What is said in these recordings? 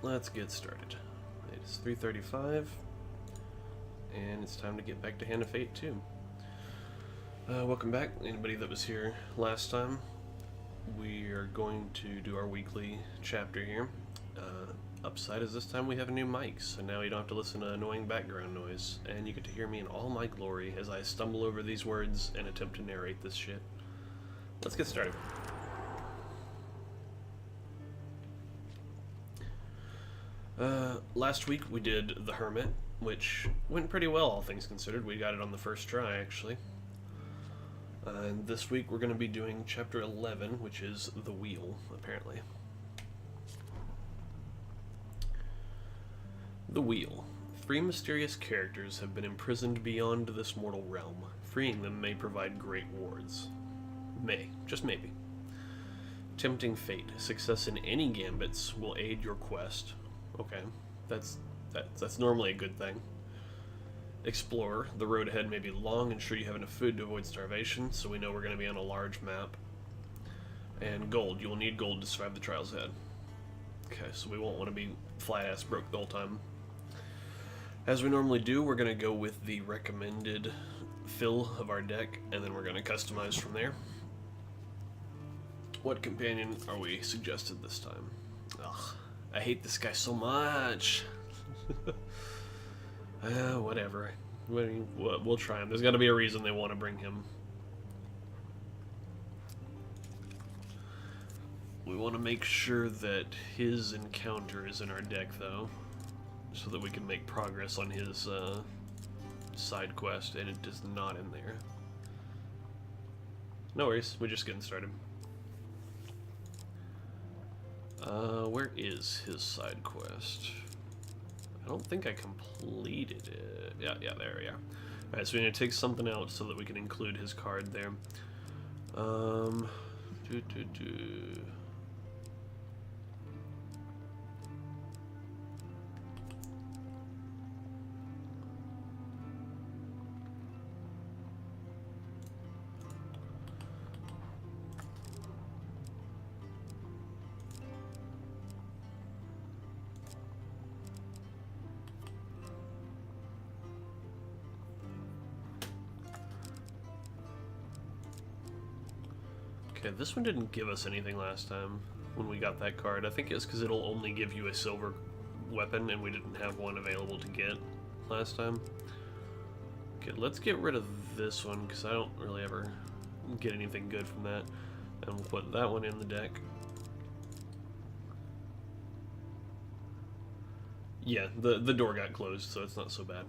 let's get started. It is 3:35, and it's time to get back to Hand of Fate 2. Welcome back, anybody that was here last time. We are going to do our weekly chapter here. Upside is this time we have a new mic, so now you don't have to listen to annoying background noise, and you get to hear me in all my glory as I stumble over these words and attempt to narrate this shit. Let's get started. Last week we did The Hermit, which went pretty well, all things considered. We got it on the first try, actually. And this week we're going to be doing Chapter 11, which is The Wheel, apparently. The Wheel. 3 mysterious characters have been imprisoned beyond this mortal realm. Freeing them may provide great rewards. May. Just maybe. Tempting fate. Success in any gambits will aid your quest. Okay. That's normally a good thing. Explorer. The road ahead may be long. Ensure you have enough food to avoid starvation, so we know we're going to be on a large map. And gold. You will need gold to survive the trials ahead. Okay, so we won't want to be flat-ass broke the whole time. As we normally do, we're going to go with the recommended fill of our deck, and then we're going to customize from there. What companion are we suggested this time? Ugh, I hate this guy so much. Whatever. We'll try him. There's got to be a reason they want to bring him. We want to make sure that his encounter is in our deck, though, so that we can make progress on his side quest, and it is not in there. No worries, we're just getting started. Where is his side quest? I don't think I completed it. Yeah, there we are. Alright, so we need to take something out so that we can include his card there. Okay, this one didn't give us anything last time when we got that card. I think it's because it'll only give you a silver weapon, and we didn't have one available to get last time. Okay, let's get rid of this one, because I don't really ever get anything good from that. And we'll put that one in the deck. Yeah, the door got closed, so it's not so bad.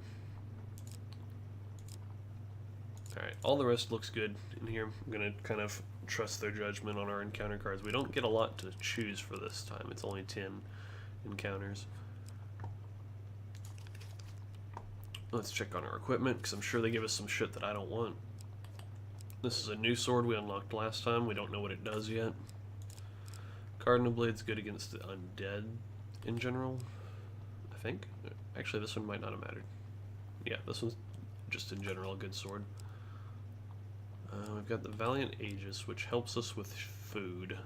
Alright, all the rest looks good in here. I'm going to kind of trust their judgment on our encounter cards. We don't get a lot to choose for this time. It's only 10 encounters. Let's check on our equipment, because I'm sure they give us some shit that I don't want. This is a new sword we unlocked last time. We don't know what it does yet. Cardinal Blade's good against the undead in general, I think. Actually, this one might not have mattered. Yeah, this one's just in general a good sword. We've got the Valiant Aegis, which helps us with food,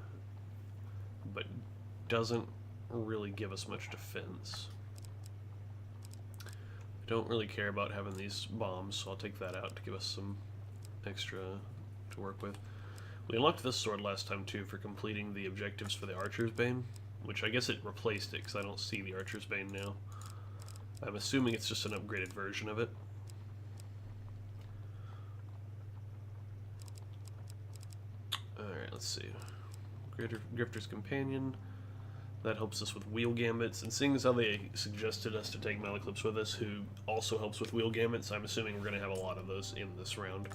but doesn't really give us much defense. I don't really care about having these bombs, so I'll take that out to give us some extra to work with. We unlocked this sword last time, too, for completing the objectives for the Archer's Bane, which I guess it replaced it, because I don't see the Archer's Bane now. I'm assuming it's just an upgraded version of it. Alright, let's see. Grifter's Companion. That helps us with wheel gambits. And seeing as how they suggested us to take Malaclypse with us, who also helps with wheel gambits, I'm assuming we're going to have a lot of those in this round.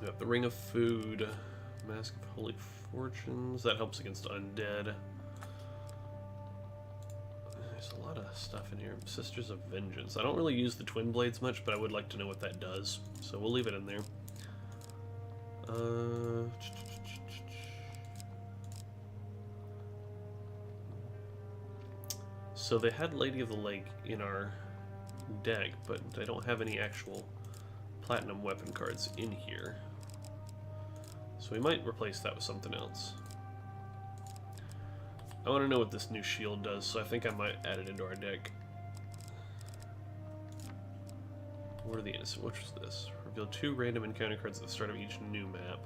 We have the Ring of Food. Mask of Holy Fortunes. That helps against undead. There's a lot of stuff in here. Sisters of Vengeance. I don't really use the Twin Blades much, but I would like to know what that does. So we'll leave it in there. So they had Lady of the Lake in our deck, but I don't have any actual platinum weapon cards in here. So we might replace that with something else. I want to know what this new shield does, so I think I might add it into our deck. What are the innocent? Which was this? Reveal 2 random encounter cards at the start of each new map.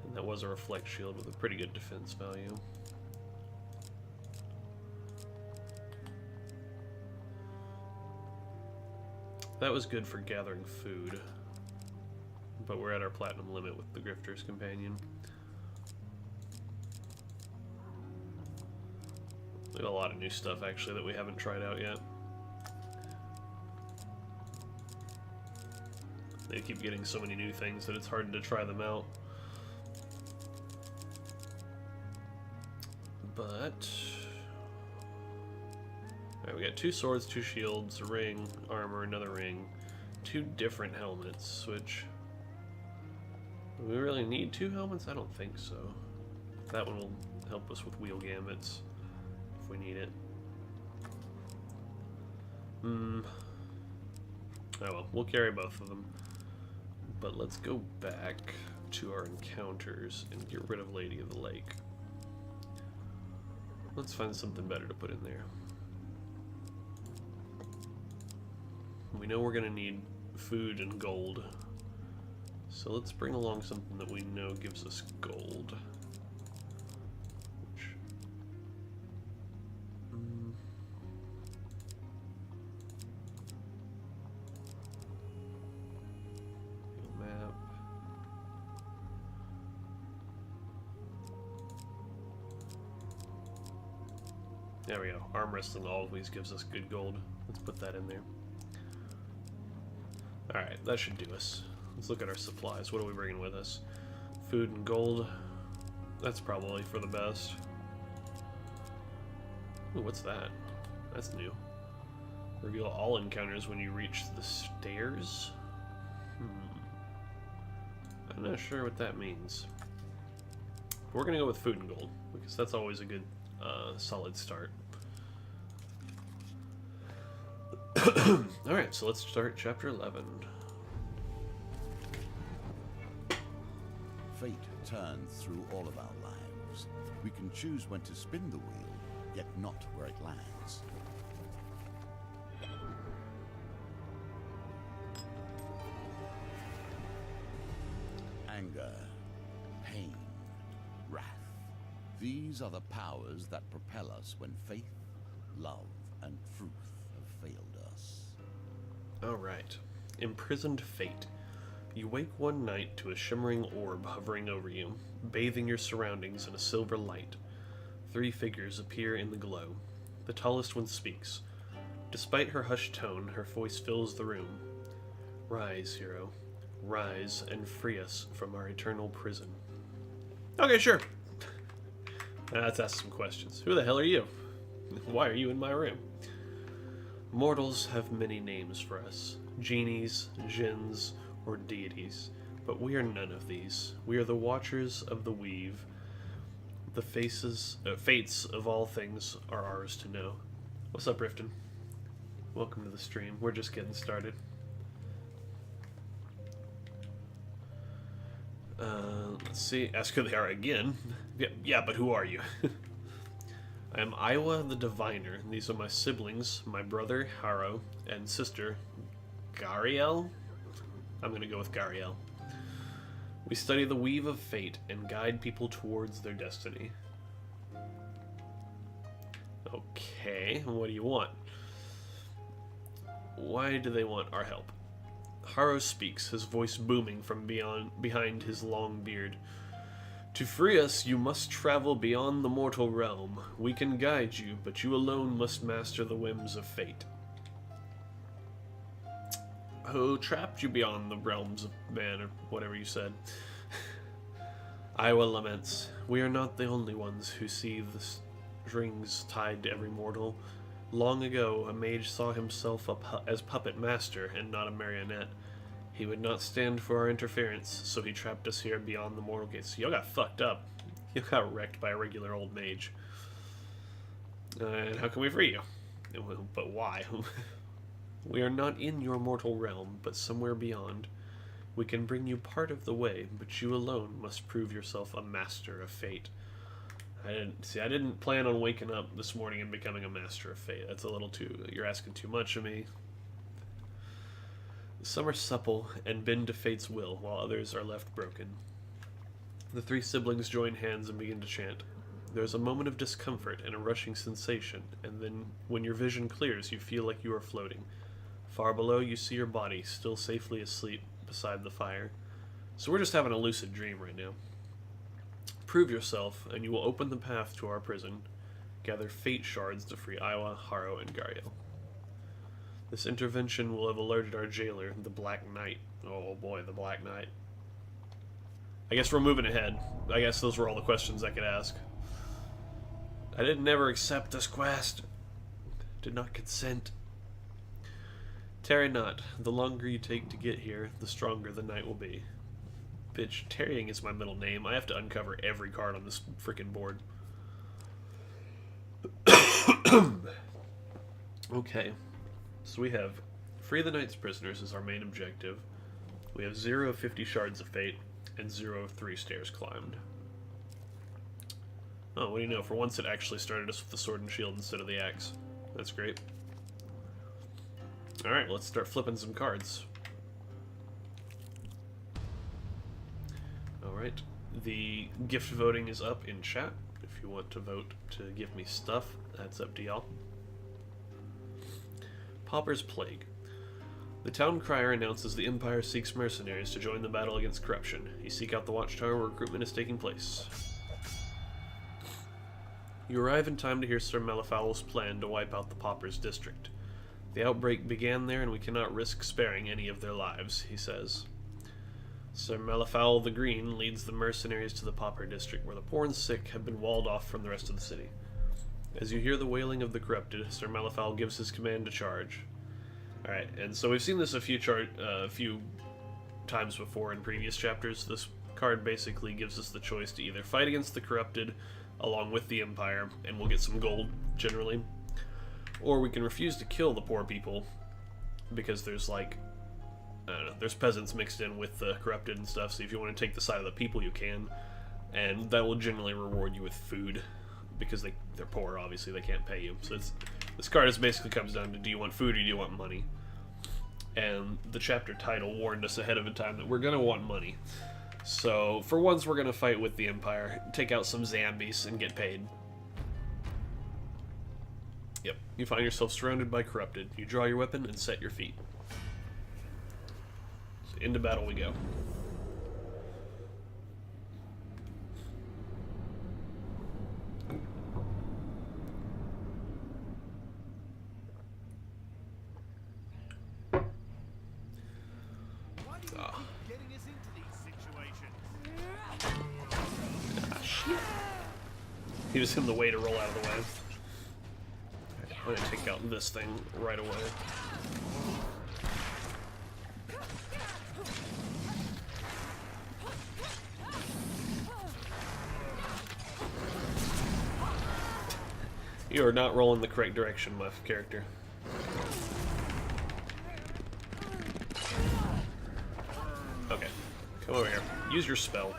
And that was a reflect shield with a pretty good defense value. That was good for gathering food. But we're at our platinum limit with the Grifter's Companion. We have a lot of new stuff actually that we haven't tried out yet. They keep getting so many new things that it's hard to try them out. But alright, we got 2 swords, 2 shields, a ring, armor, another ring, 2 different helmets, which do we really need 2 helmets? I don't think so. That one will help us with wheel gambits if we need it. Oh well, we'll carry both of them. But let's go back to our encounters and get rid of Lady of the Lake. Let's find something better to put in there. We know we're gonna need food and gold. So let's bring along something that we know gives us gold. Which, map. There we go. Arm wrestling always gives us good gold. Let's put that in there. Alright, that should do us. Let's look at our supplies. What are we bringing with us? Food and gold. That's probably for the best. Ooh, what's that? That's new. Reveal all encounters when you reach the stairs? I'm not sure what that means. But we're going to go with food and gold, because that's always a good, solid start. Alright, so let's start chapter 11. Fate turns through all of our lives. We can choose when to spin the wheel, yet not where it lands. Anger, pain, wrath. These are the powers that propel us when faith, love, and truth have failed us. Alright. Imprisoned fate. You wake one night to a shimmering orb hovering over you, bathing your surroundings in a silver light. 3 figures appear in the glow. The tallest one speaks. Despite her hushed tone, her voice fills the room. Rise, hero. Rise and free us from our eternal prison. Okay, sure. Now let's ask some questions. Who the hell are you? Why are you in my room? Mortals have many names for us. Genies, djinns, or deities. But we are none of these. We are the Watchers of the Weave. The fates of all things are ours to know. What's up, Riften? Welcome to the stream. We're just getting started. Let's see. Ask who they are again. Yeah, but who are you? I am Iowa the Diviner. These are my siblings, my brother, Haro, and sister, Gariel? I'm going to go with Gariel. We study the weave of fate and guide people towards their destiny. Okay, what do you want? Why do they want our help? Haro speaks, his voice booming from behind his long beard. To free us, you must travel beyond the mortal realm. We can guide you, but you alone must master the whims of fate. Who trapped you beyond the realms of man, or whatever you said? Iowa laments. We are not the only ones who see the strings tied to every mortal. Long ago, a mage saw himself as puppet master and not a marionette. He would not stand for our interference, so he trapped us here beyond the mortal gates. Y'all got fucked up. You got wrecked by a regular old mage. And how can we free you? But why? We are not in your mortal realm, but somewhere beyond. We can bring you part of the way, but you alone must prove yourself a master of fate. I didn't plan on waking up this morning and becoming a master of fate. That's a little too... You're asking too much of me. Some are supple and bend to fate's will, while others are left broken. The three siblings join hands and begin to chant. There's a moment of discomfort and a rushing sensation, and then, when your vision clears, you feel like you are floating. Far below, you see your body, still safely asleep beside the fire. So we're just having a lucid dream right now. Prove yourself, and you will open the path to our prison. Gather fate shards to free Iowa, Haro, and Gario. This intervention will have alerted our jailer, the Black Knight. Oh boy, the Black Knight. I guess we're moving ahead. I guess those were all the questions I could ask. I didn't never accept this quest. Did not consent. Tarry not. The longer you take to get here, the stronger the night will be. Bitch, tarrying is my middle name. I have to uncover every card on this freaking board. Okay. So we have free the Knight's prisoners as our main objective. We have 0 of 50 shards of fate and 0 of 3 stairs climbed. Oh, what do you know? For once it actually started us with the sword and shield instead of the axe. That's great. Alright, let's start flipping some cards. Alright, the gift voting is up in chat. If you want to vote to give me stuff, that's up to y'all. Pauper's Plague. The town crier announces the Empire seeks mercenaries to join the battle against corruption. You seek out the watchtower where recruitment is taking place. You arrive in time to hear Sir Malafowl's plan to wipe out the Paupers district. The outbreak began there and we cannot risk sparing any of their lives, he says. Sir Malafowl the Green leads the mercenaries to the Pauper district where the poor and sick have been walled off from the rest of the city. As you hear the wailing of the corrupted, Sir Malafowl gives his command to charge. Alright, and so we've seen this a few times before in previous chapters. This card basically gives us the choice to either fight against the corrupted along with the Empire, and we'll get some gold, generally. Or we can refuse to kill the poor people, because there's like, I don't know, there's peasants mixed in with the corrupted and stuff, so if you want to take the side of the people, you can. And that will generally reward you with food, because they're poor, obviously, they can't pay you. So this card just basically comes down to, do you want food or do you want money? And the chapter title warned us ahead of time that we're going to want money. So, for once, we're going to fight with the Empire, take out some zombies, and get paid. Yep, you find yourself surrounded by corrupted. You draw your weapon and set your feet. So into battle we go. He was in the way to roll out of the way. I'm gonna take out this thing right away. You are not rolling the correct direction, my character. Okay, come over here. Use your spell.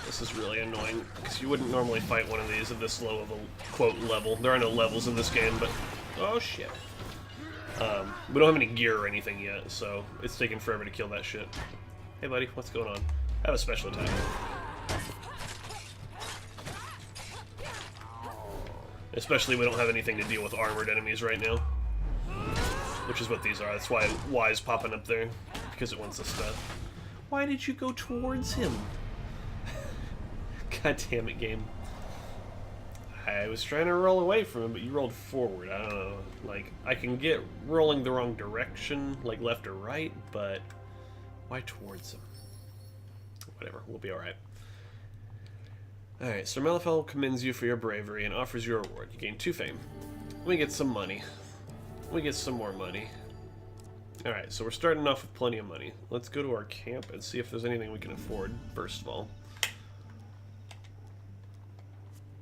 This is really annoying, because you wouldn't normally fight one of these at this low of a, quote, level. There are no levels in this game, but... Oh, shit. We don't have any gear or anything yet, so it's taking forever to kill that shit. Hey, buddy, what's going on? I have a special attack. Especially we don't have anything to deal with armored enemies right now. Which is what these are. That's why Y's popping up there, because it wants us to... Why did you go towards him? God damn it, game. I was trying to roll away from him, but you rolled forward. I don't know. Like, I can get rolling the wrong direction, like left or right, but why towards him? Whatever, we'll be alright. Alright, Sir Malafell commends you for your bravery and offers you a reward. You gain 2 fame. We get some money. We get some more money. Alright, so we're starting off with plenty of money. Let's go to our camp and see if there's anything we can afford, first of all.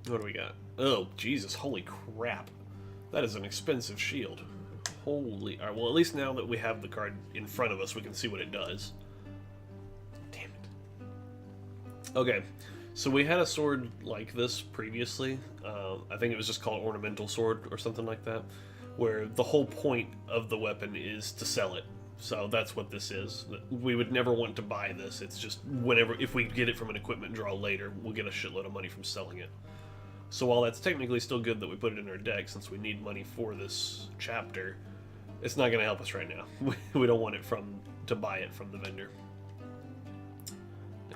What do we got? Oh, Jesus, holy crap. That is an expensive shield. Holy... Alright, well, at least now that we have the card in front of us, we can see what it does. Damn it. Okay, so we had a sword like this previously. I think it was just called Ornamental Sword or something like that, where the whole point of the weapon is to sell it. So that's what this is. We would never want to buy this. It's just whenever, if we get it from an equipment draw later, we'll get a shitload of money from selling it. So while that's technically still good that we put it in our deck, since we need money for this chapter, it's not going to help us right now. We don't want it to buy it from the vendor.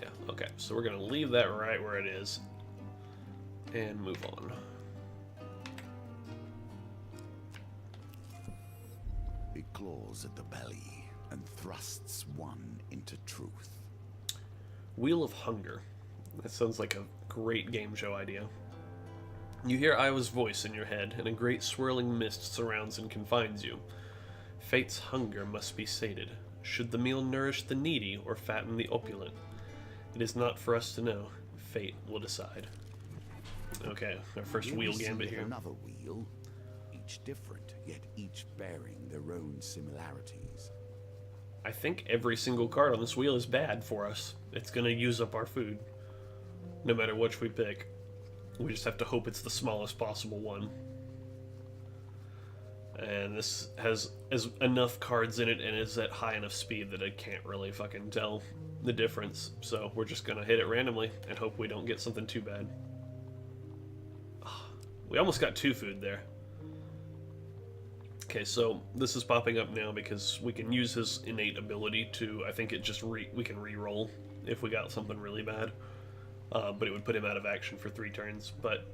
Yeah, okay. So we're going to leave that right where it is and move on. It claws at the belly and thrusts one into truth. Wheel of Hunger. That sounds like a great game show idea. You hear Iowa's voice in your head, and a great swirling mist surrounds and confines you. Fate's hunger must be sated. Should the meal nourish the needy or fatten the opulent? It is not for us to know. Fate will decide. Okay, our first wheel gambit here. Another wheel, each different, yet each bearing their own similarities. I think every single card on this wheel is bad for us. It's going to use up our food, no matter which we pick. We just have to hope it's the smallest possible one. And this has enough cards in it and is at high enough speed that I can't really fucking tell the difference. So we're just going to hit it randomly and hope we don't get something too bad. We almost got 2 food there. Okay, so this is popping up now because we can use his innate ability to, I think it just we can re-roll if we got something really bad. But it would put him out of action for 3 turns. But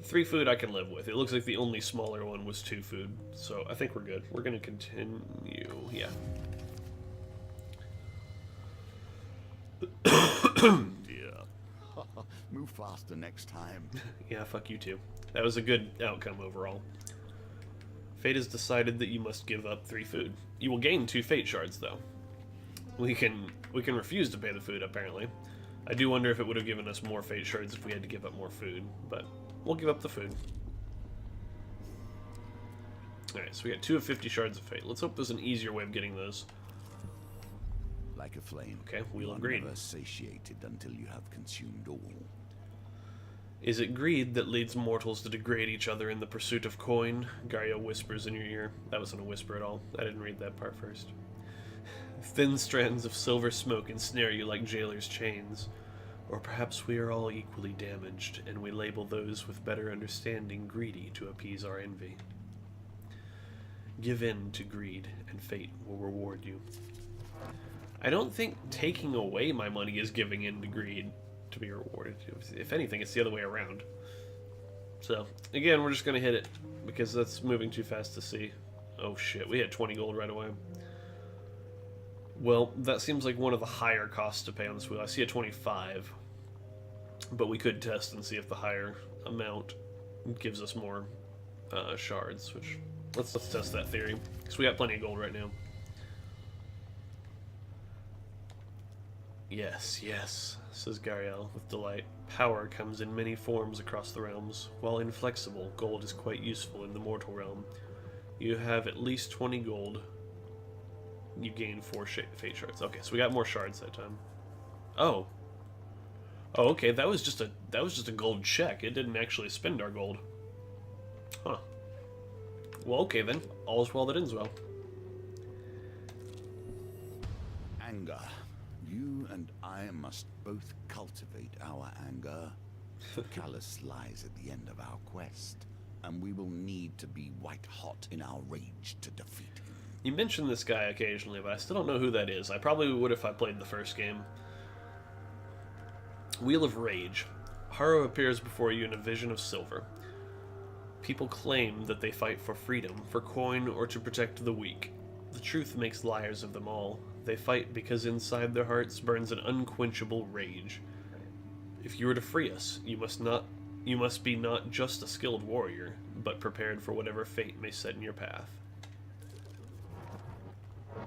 3 food I can live with. It looks like the only smaller one was 2 food. So I think we're good. We're going to continue. Yeah. Dear. Move faster next time. Yeah, fuck you too. That was a good outcome overall. Fate has decided that you must give up 3 food. You will gain 2 fate shards, though. We can refuse to pay the food, apparently. I do wonder if it would have given us more fate shards if we had to give up more food, but we'll give up the food. Alright, so we got 2 of 50 shards of fate. Let's hope there's an easier way of getting those. Like a flame. Okay, Wheel of You are Greed. never satiated until you have consumed all. Is it greed that leads mortals to degrade each other in the pursuit of coin? Gario whispers in your ear. That wasn't a whisper at all. I didn't read that part first. Thin strands of silver smoke ensnare you like jailer's chains. Or perhaps we are all equally damaged, and we label those with better understanding greedy to appease our envy. Give in to greed, and fate will reward you. I don't think taking away my money is giving in to greed to be rewarded. If anything, it's the other way around. So, again, we're just going to hit it, because that's moving too fast to see. Oh shit, we hit 20 gold right away. Well, that seems like one of the higher costs to pay on this wheel. I see a 25, but we could test and see if the higher amount gives us more shards, which, let's test that theory, because we got plenty of gold right now. Yes, yes, says Gariel with delight. Power comes in many forms across the realms. While inflexible, gold is quite useful in the mortal realm. You have at least 20 gold. You gain 4 fate shards. Okay, so we got more shards that time. Oh. Oh, okay, that was just a gold check. It didn't actually spend our gold. Huh. Well, okay then. All's well that ends well. Anger. You and I must both cultivate our anger. Callus lies at the end of our quest, and we will need to be white hot in our rage to defeat him. You mention this guy occasionally, but I still don't know who that is. I probably would if I played the first game. Wheel of Rage. Haru appears before you in a vision of silver. People claim that they fight for freedom, for coin, or to protect the weak. The truth makes liars of them all. They fight because inside their hearts burns an unquenchable rage. If you are to free us, you must be not just a skilled warrior, but prepared for whatever fate may set in your path.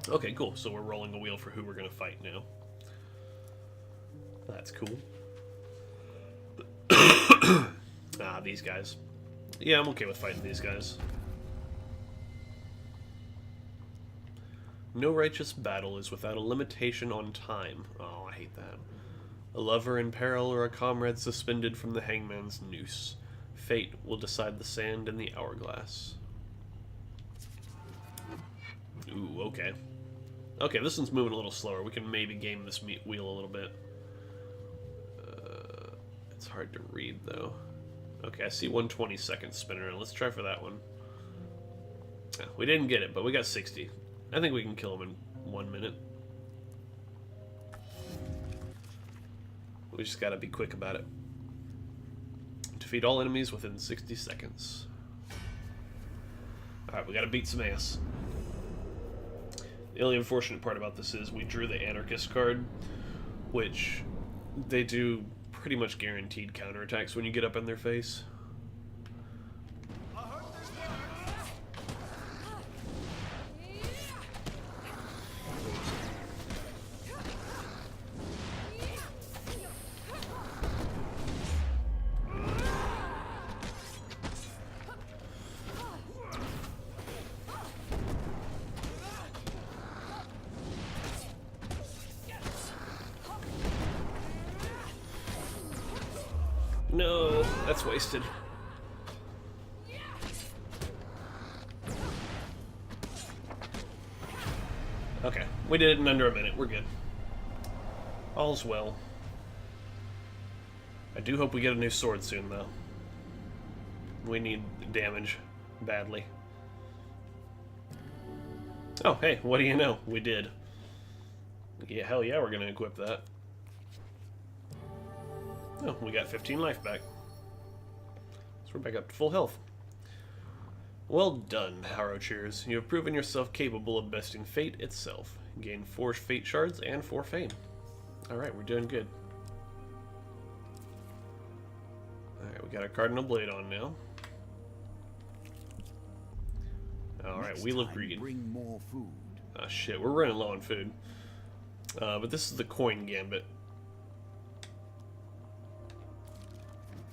Okay, cool. So we're rolling a wheel for who we're going to fight now. That's cool. These guys. Yeah, I'm okay with fighting these guys. No righteous battle is without a limitation on time. Oh, I hate that. A lover in peril or a comrade suspended from the hangman's noose. Fate will decide the sand in the hourglass. Ooh, okay. Okay, this one's moving a little slower. We can maybe game this wheel a little bit. It's hard to read, though. Okay, I see 120 seconds spinning around. Let's try for that one. Yeah, we didn't get it, but we got 60. I think we can kill him in 1 minute. We just gotta be quick about it. Defeat all enemies within 60 seconds. Alright, we gotta beat some ass. The only unfortunate part about this is we drew the Anarchist card, which they do pretty much guaranteed counterattacks when you get up in their face. No, that's wasted. Okay, we did it in under a minute. We're good. All's well. I do hope we get a new sword soon, though. We need damage badly. Oh, hey, what do you know? We did. Yeah, hell yeah, we're gonna equip that. Oh, we got 15 life back. So we're back up to full health. Well done, Harrow Cheers. You have proven yourself capable of besting fate itself. Gain 4 fate shards and 4 fame. Alright, we're doing good. Alright, we got our Cardinal Blade on now. Alright, Wheel of Greed. Bring more food. Ah, shit, we're running low on food. But this is the Coin Gambit.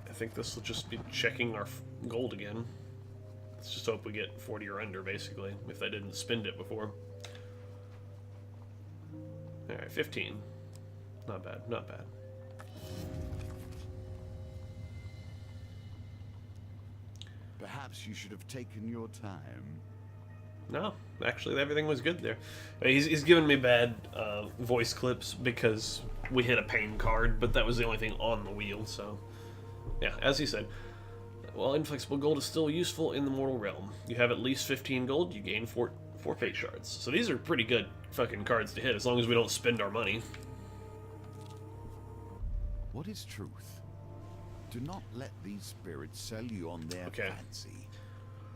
I think this will just be checking our gold again. Let's just hope we get 40 or under, basically, if I didn't spend it before. Alright, 15. Not bad, not bad. Perhaps you should have taken your time. No, actually, everything was good there. He's given me bad voice clips because we hit a pain card, but that was the only thing on the wheel, so... Yeah, as he said, while inflexible gold is still useful in the mortal realm, you have at least 15 gold, you gain 4 fate shards. So these are pretty good fucking cards to hit, as long as we don't spend our money. What is truth? Do not let these spirits sell you on their fancy.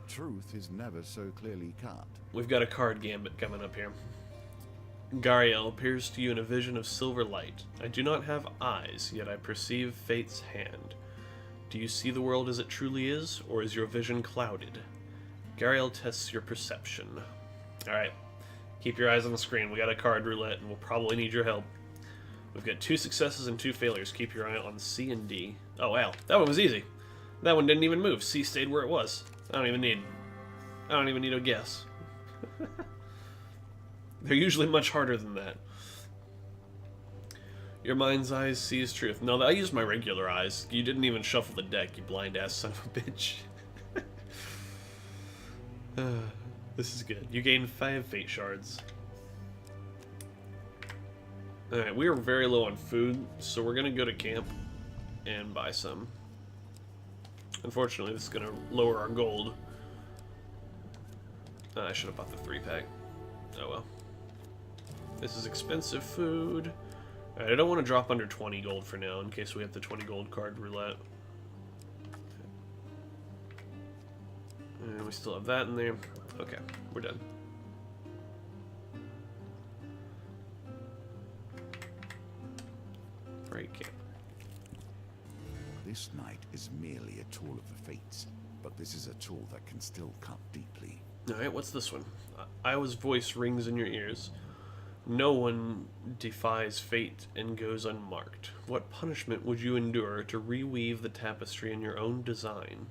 Truth is never so clearly cut. We've got a card gambit coming up here. Gariel appears to you in a vision of silver light. I do not have eyes, yet I perceive fate's hand. Do you see the world as it truly is, or is your vision clouded? Gariel tests your perception. Alright, keep your eyes on the screen. We got a card roulette, and we'll probably need your help. We've got 2 successes and 2 failures. Keep your eye on C and D. Oh, wow, that one was easy. That one didn't even move. C stayed where it was. I don't even need a guess. They're usually much harder than that. Your mind's eyes sees truth. No, I used my regular eyes. You didn't even shuffle the deck, you blind-ass son of a bitch. This is good. You gain 5 fate shards. Alright, we are very low on food, so we're gonna go to camp and buy some. Unfortunately, this is gonna lower our gold. I should have bought the 3-pack. Oh well. This is expensive food. Alright, I don't want to drop under 20 gold for now, in case we have the 20 gold card roulette. And we still have that in there. Okay, we're done. Right, camp. This knight is merely a tool of the fates, but this is a tool that can still cut deeply. Alright, what's this one? Iowa's voice rings in your ears. No one defies fate and goes unmarked. What punishment would you endure to reweave the tapestry in your own design?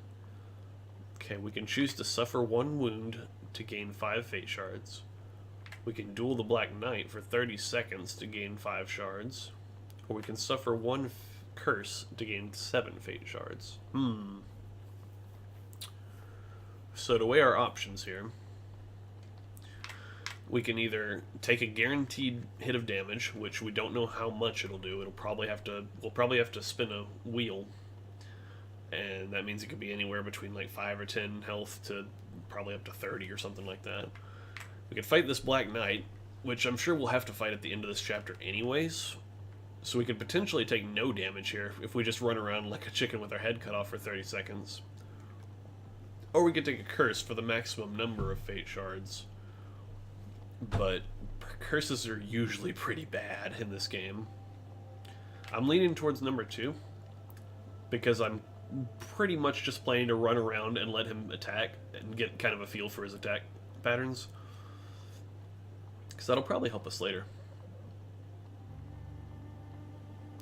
Okay, we can choose to suffer 1 wound to gain 5 fate shards, We can duel the Black Knight for 30 seconds to gain 5 shards. Or we can suffer 1 curse to gain 7 fate shards. So to weigh our options here, we can either take a guaranteed hit of damage, which we don't know how much it'll do. We'll probably have to spin a wheel, and that means it could be anywhere between like 5 or 10 health to probably up to 30 or something like that. We could fight this Black Knight, which I'm sure we'll have to fight at the end of this chapter anyways. So we could potentially take no damage here if we just run around like a chicken with our head cut off for 30 seconds. Or we could take a curse for the maximum number of fate shards. But curses are usually pretty bad in this game. I'm leaning towards number 2, because I'm pretty much just planning to run around and let him attack and get kind of a feel for his attack patterns. Because that'll probably help us later.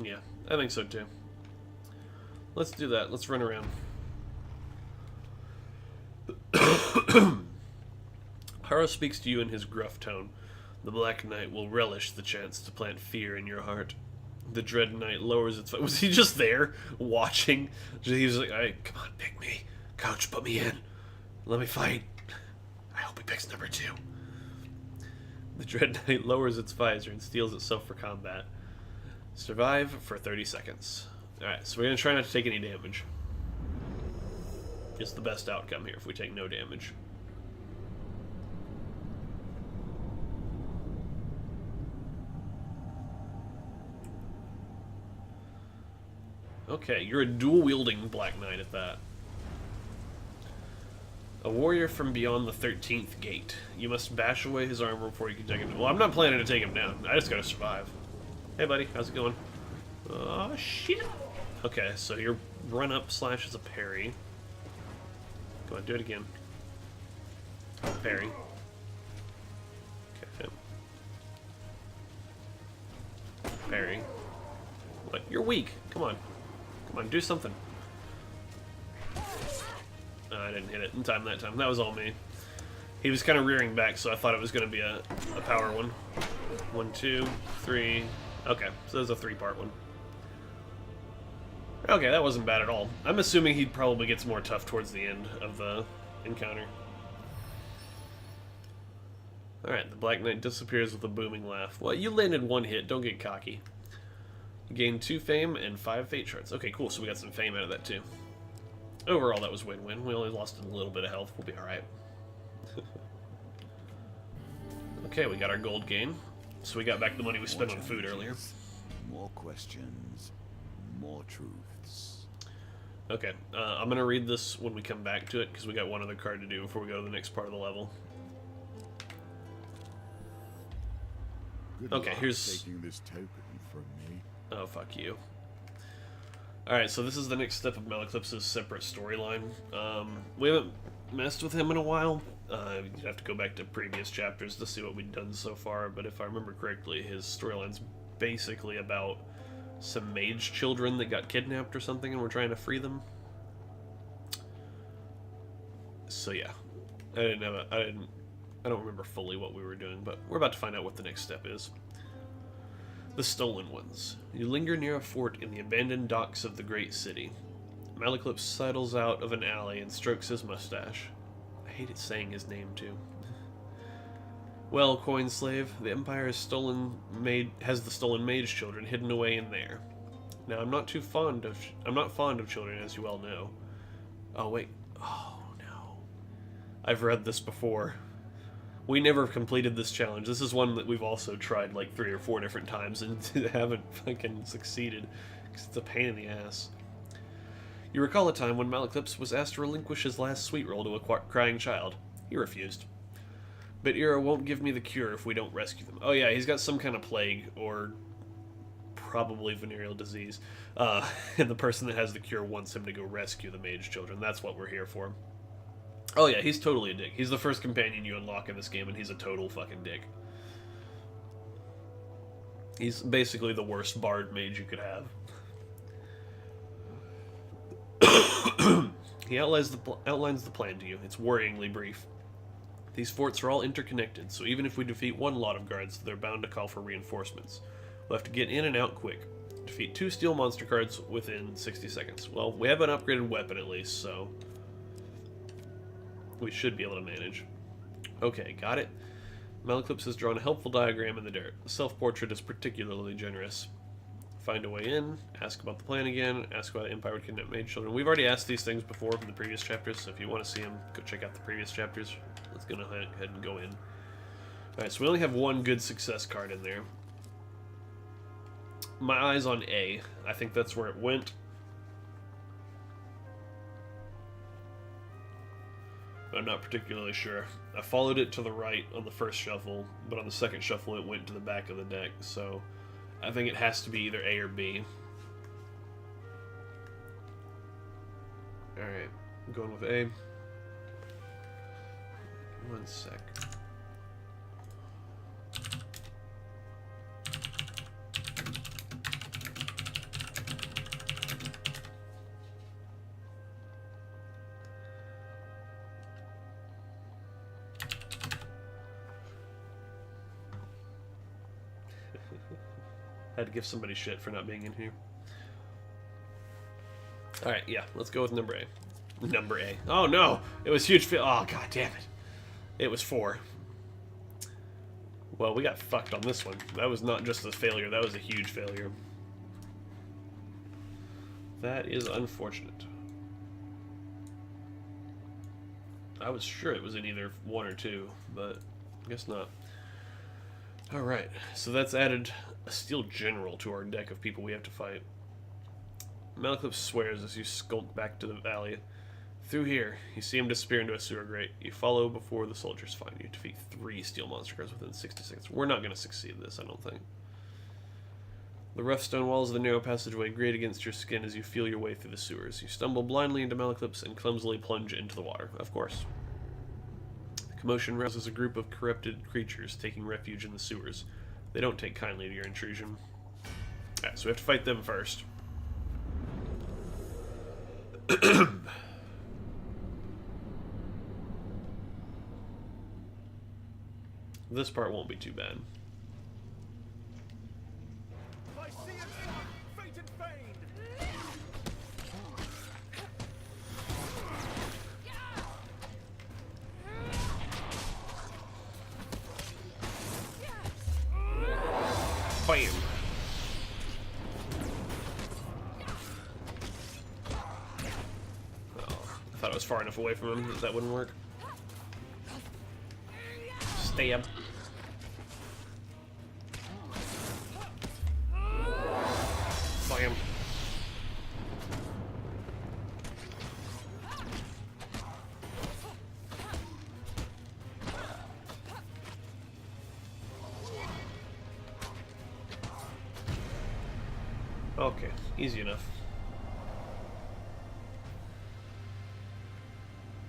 Yeah, I think so too. Let's do that. Let's run around. Haro speaks to you in his gruff tone. The Black Knight will relish the chance to plant fear in your heart. The Dread Knight lowers its... Was he just there, watching? He was like, "Hey, come on, pick me. Coach, put me in. Let me fight." I hope he picks number 2. The Dread Knight lowers its visor and steels itself for combat. Survive for 30 seconds. Alright, so we're going to try not to take any damage. It's the best outcome here if we take no damage. Okay, you're a dual-wielding Black Knight at that. A warrior from beyond the 13th gate. You must bash away his armor before you can take him down. Well, I'm not planning to take him down. I just gotta survive. Hey, buddy. How's it going? Oh, shit. Okay, so your run-up slash is a parry. Go on, do it again. Parry. Okay. Parry. What? You're weak. Come on. Come on, do something. I didn't hit it in time that time. That was all me. He was kind of rearing back, so I thought it was going to be a power one. 1, 2, 3. Okay, so there's a 3-part one. Okay, that wasn't bad at all. I'm assuming he probably gets more tough towards the end of the encounter. Alright, the Black Knight disappears with a booming laugh. Well, you landed 1 hit. Don't get cocky. You gained 2 fame and 5 fate shards. Okay, cool. So we got some fame out of that, too. Overall, that was win-win. We only lost a little bit of health. We'll be alright. Okay, we got our gold gain. So we got back the money we spent on food earlier. More questions, more truths. Okay, I'm going to read this when we come back to it, because we got one other card to do before we go to the next part of the level. Okay, here's... taking this token from me. Oh, fuck you. Alright, so this is the next step of Malaclypse's separate storyline. We haven't messed with him in a while. You'd have to go back to previous chapters to see what we've done so far, but if I remember correctly, his storyline's basically about some mage children that got kidnapped or something and we're trying to free them. So yeah, I don't remember fully what we were doing, but we're about to find out what the next step is. The Stolen Ones. You linger near a fort in the abandoned docks of the great city. Malaclypse sidles out of an alley and strokes his mustache. I hate it saying his name, too. Well, coin slave, the Empire has the stolen mage children hidden away in there. Now, I'm not fond of children, as you well know. Oh, wait. Oh, no. I've read this before. We never completed this challenge. This is one that we've also tried like 3 or 4 different times and haven't fucking succeeded, because it's a pain in the ass. You recall a time when Malaclypse was asked to relinquish his last sweet roll to a crying child. He refused. But Ira won't give me the cure if we don't rescue them. Oh yeah, he's got some kind of plague, or probably venereal disease. And the person that has the cure wants him to go rescue the mage children. That's what we're here for. Oh yeah, he's totally a dick. He's the first companion you unlock in this game, and he's a total fucking dick. He's basically the worst bard mage you could have. He outlines the plan to you. It's worryingly brief. These forts are all interconnected, so even if we defeat one lot of guards, they're bound to call for reinforcements. We'll have to get in and out quick. Defeat 2 steel monster cards within 60 seconds. Well, we have an upgraded weapon at least, so we should be able to manage. Okay, got it. Malaclypse has drawn a helpful diagram in the dirt. The self-portrait is particularly generous. Find a way in, ask about the plan again, ask why the Empire would kidnap maid children. We've already asked these things before from the previous chapters, so if you want to see them, go check out the previous chapters. Let's go ahead and go in. Alright, so we only have one good success card in there. My eye's on A. I think that's where it went. But I'm not particularly sure. I followed it to the right on the first shuffle, but on the second shuffle it went to the back of the deck, so I think it has to be either A or B. Alright, I'm going with A. One sec. Had to give somebody shit for not being in here. Alright, yeah, let's go with number A. Number A. Oh no! It was huge fail. Oh, god damn it. It was 4. Well, we got fucked on this one. That was not just a failure, that was a huge failure. That is unfortunate. I was sure it was in either 1 or 2, but I guess not. Alright, so that's added a steel general to our deck of people we have to fight. Malaclypse swears as you skulk back to the valley. Through here, you see him disappear into a sewer grate. You follow before the soldiers find you. Defeat 3 steel monster cards within 60 seconds. We're not going to succeed at this, I don't think. The rough stone walls of the narrow passageway grate against your skin as you feel your way through the sewers. You stumble blindly into Malaclypse and clumsily plunge into the water. Of course. The commotion rouses a group of corrupted creatures taking refuge in the sewers. They don't take kindly to your intrusion. Alright, so we have to fight them first. This part won't be too bad. I see it, fate and fame. Bam! Oh, I thought I was far enough away from him that wouldn't work. Stab. Bam. Okay, easy enough.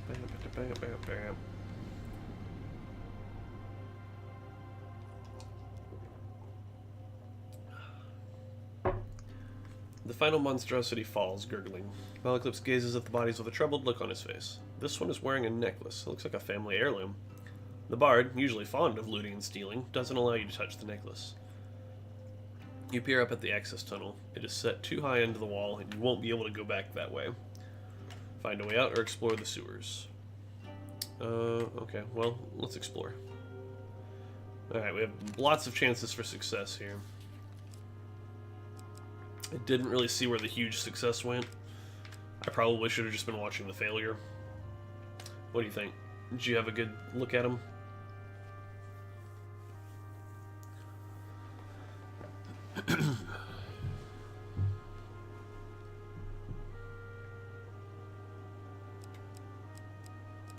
Bam, bam, bam, bam. The final monstrosity falls, gurgling. Malaclypse gazes at the bodies with a troubled look on his face. This one is wearing a necklace. It looks like a family heirloom. The bard, usually fond of looting and stealing, doesn't allow you to touch the necklace. You peer up at the access tunnel. It is set too high into the wall, and you won't be able to go back that way. Find a way out or explore the sewers. Okay, well, let's explore. Alright, we have lots of chances for success here. I didn't really see where the huge success went. I probably should have just been watching the failure. What do you think? Did you have a good look at him?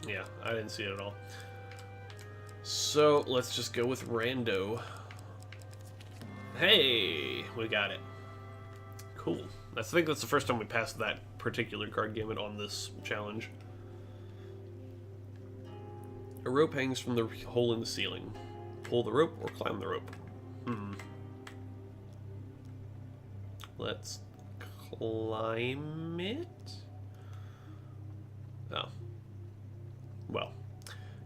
Yeah, I didn't see it at all. So, let's just go with rando. Hey! We got it. Cool. I think that's the first time we passed that particular card gamut on this challenge. A rope hangs from the hole in the ceiling. Pull the rope or climb the rope. Let's climb it. Oh. Well.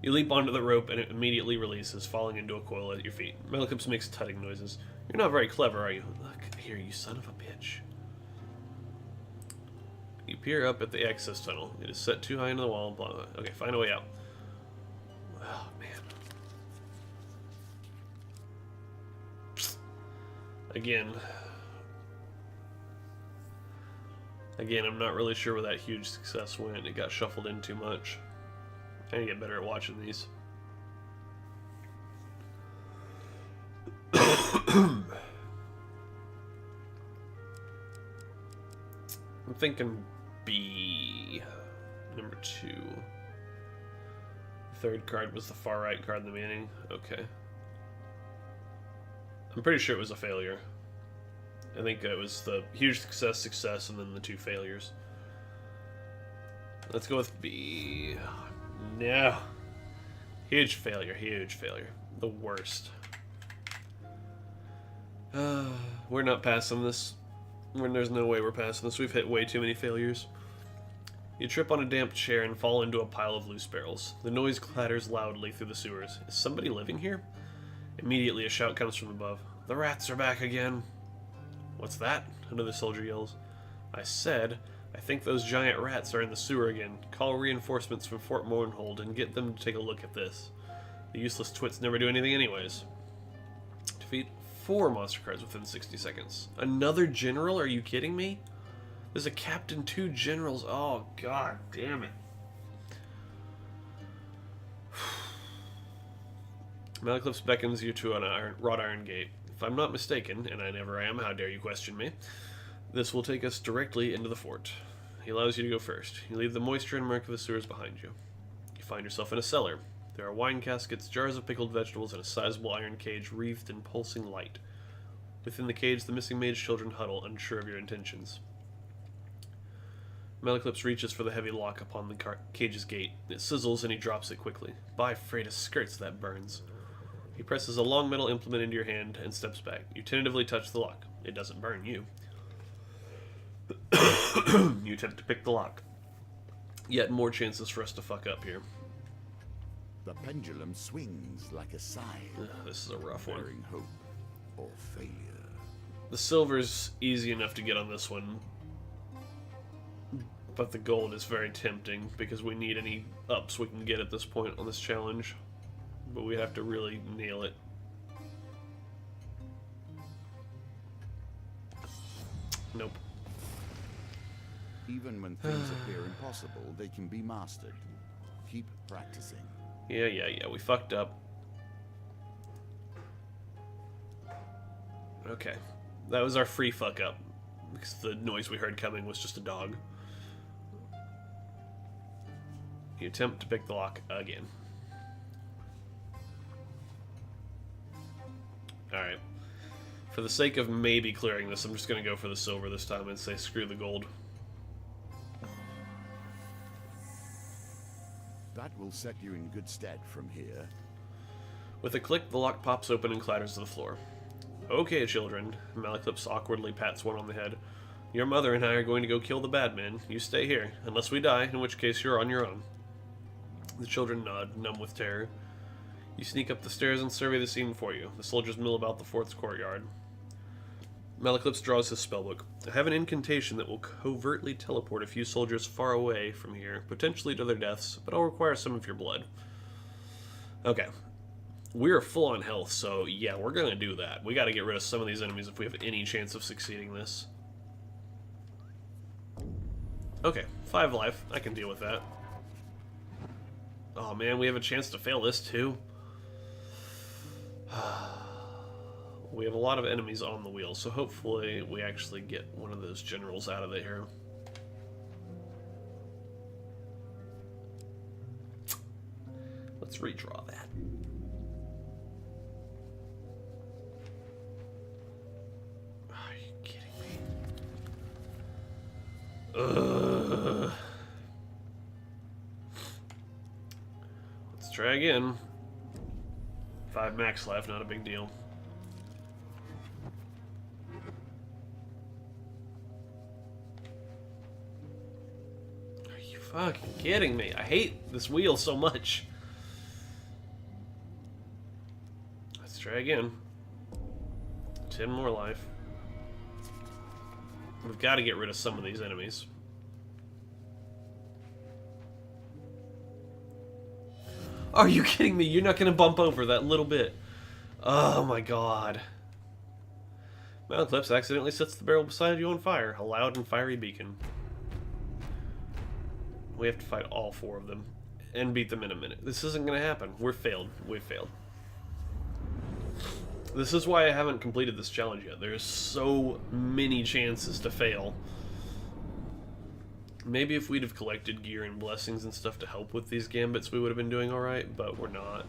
You leap onto the rope and it immediately releases, falling into a coil at your feet. Malaclypse makes tutting noises. You're not very clever, are you? Look here, you son of a bitch. You peer up at the access tunnel. It is set too high into the wall. Blah, blah. Okay, find a way out. Oh, man. Again, I'm not really sure where that huge success went. It got shuffled in too much. I need to get better at watching these. I'm thinking B. Number 2. The third card was the far right card in the beginning. Okay. I'm pretty sure it was a failure. I think it was the huge success, and then the 2 failures. Let's go with B. No. Huge failure. The worst. We're not passing this. There's no way we're passing this. We've hit way too many failures. You trip on a damp chair and fall into a pile of loose barrels. The noise clatters loudly through the sewers. Is somebody living here? Immediately, a shout comes from above. The rats are back again. What's that? Another soldier yells. I said, I think those giant rats are in the sewer again. Call reinforcements from Fort Mournhold and get them to take a look at this. The useless twits never do anything anyways. Defeat 4 monster cards within 60 seconds. Another general? Are you kidding me? There's a captain, 2 generals. Oh, god damn it. Malaclypse beckons you to an wrought iron gate. If I'm not mistaken, and I never am, how dare you question me, this will take us directly into the fort. He allows you to go first. You leave the moisture and murk of the sewers behind you. You find yourself in a cellar. There are wine caskets, jars of pickled vegetables, and a sizable iron cage wreathed in pulsing light. Within the cage, the missing mage children huddle, unsure of your intentions. Malaclypse reaches for the heavy lock upon the cage's gate. It sizzles and he drops it quickly. By Freda's skirts, that burns. He presses a long metal implement into your hand and steps back. You tentatively touch the lock. It doesn't burn you. You attempt to pick the lock. Yet more chances for us to fuck up here. The pendulum swings like a scythe. This is a rough one. Bearing hope or failure. The silver's easy enough to get on this one. But the gold is very tempting because we need any ups we can get at this point on this challenge. But we have to really nail it. Nope. Even when things appear impossible, they can be mastered. Keep practicing. Yeah, we fucked up. Okay. That was our free fuck up. Because the noise we heard coming was just a dog. You attempt to pick the lock again. Alright. For the sake of maybe clearing this, I'm just going to go for the silver this time and say screw the gold. That will set you in good stead from here. With a click, the lock pops open and clatters to the floor. Okay, children. Malaclypse awkwardly pats one on the head. Your mother and I are going to go kill the bad men. You stay here, unless we die, in which case you're on your own. The children nod, numb with terror. You sneak up the stairs and survey the scene before you. The soldiers mill about the fort's courtyard. Malaclypse draws his spellbook. I have an incantation that will covertly teleport a few soldiers far away from here, potentially to their deaths, but I'll require some of your blood. Okay. We're full on health, so yeah, we're gonna do that. We gotta get rid of some of these enemies if we have any chance of succeeding this. Okay, 5 life. I can deal with that. Oh man, we have a chance to fail this too. We have a lot of enemies on the wheel, so hopefully we actually get one of those generals out of here. Let's redraw that. Are you kidding me? Let's try again. 5 max life, not a big deal. Are you fucking kidding me? I hate this wheel so much. try again. 10 more life. We've got to get rid of some of these enemies. Are you kidding me? You're not going to bump over that little bit. Oh my god. Malaclypse accidentally sets the barrel beside you on fire. A loud and fiery beacon. We have to fight all 4 of them. And beat them in a minute. This isn't going to happen. We're failed. We've failed. This is why I haven't completed this challenge yet. There's so many chances to fail. Maybe if we'd have collected gear and blessings and stuff to help with these gambits, we would have been doing alright, but we're not.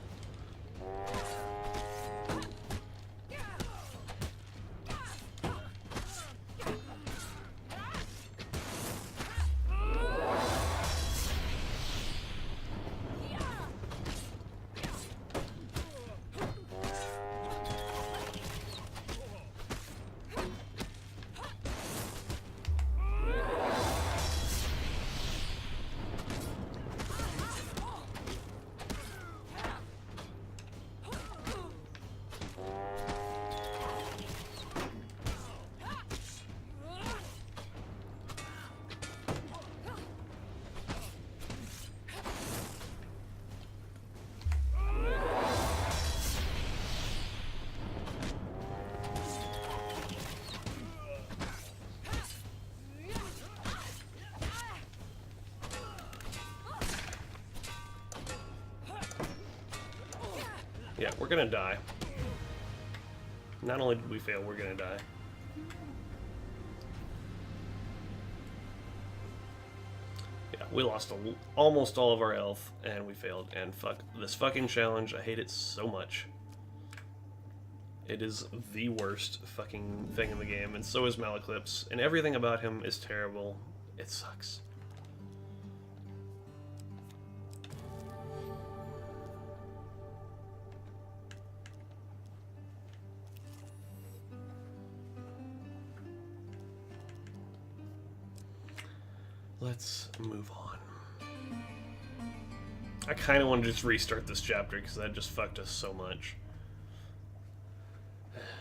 Yeah, we're gonna die. Not only did we fail, we're gonna die. Yeah, we lost almost all of our health, and we failed. And fuck this fucking challenge. I hate it so much. It is the worst fucking thing in the game, and so is Malaclypse. And everything about him is terrible. It sucks. Let's move on. I kind of want to just restart this chapter because that just fucked us so much.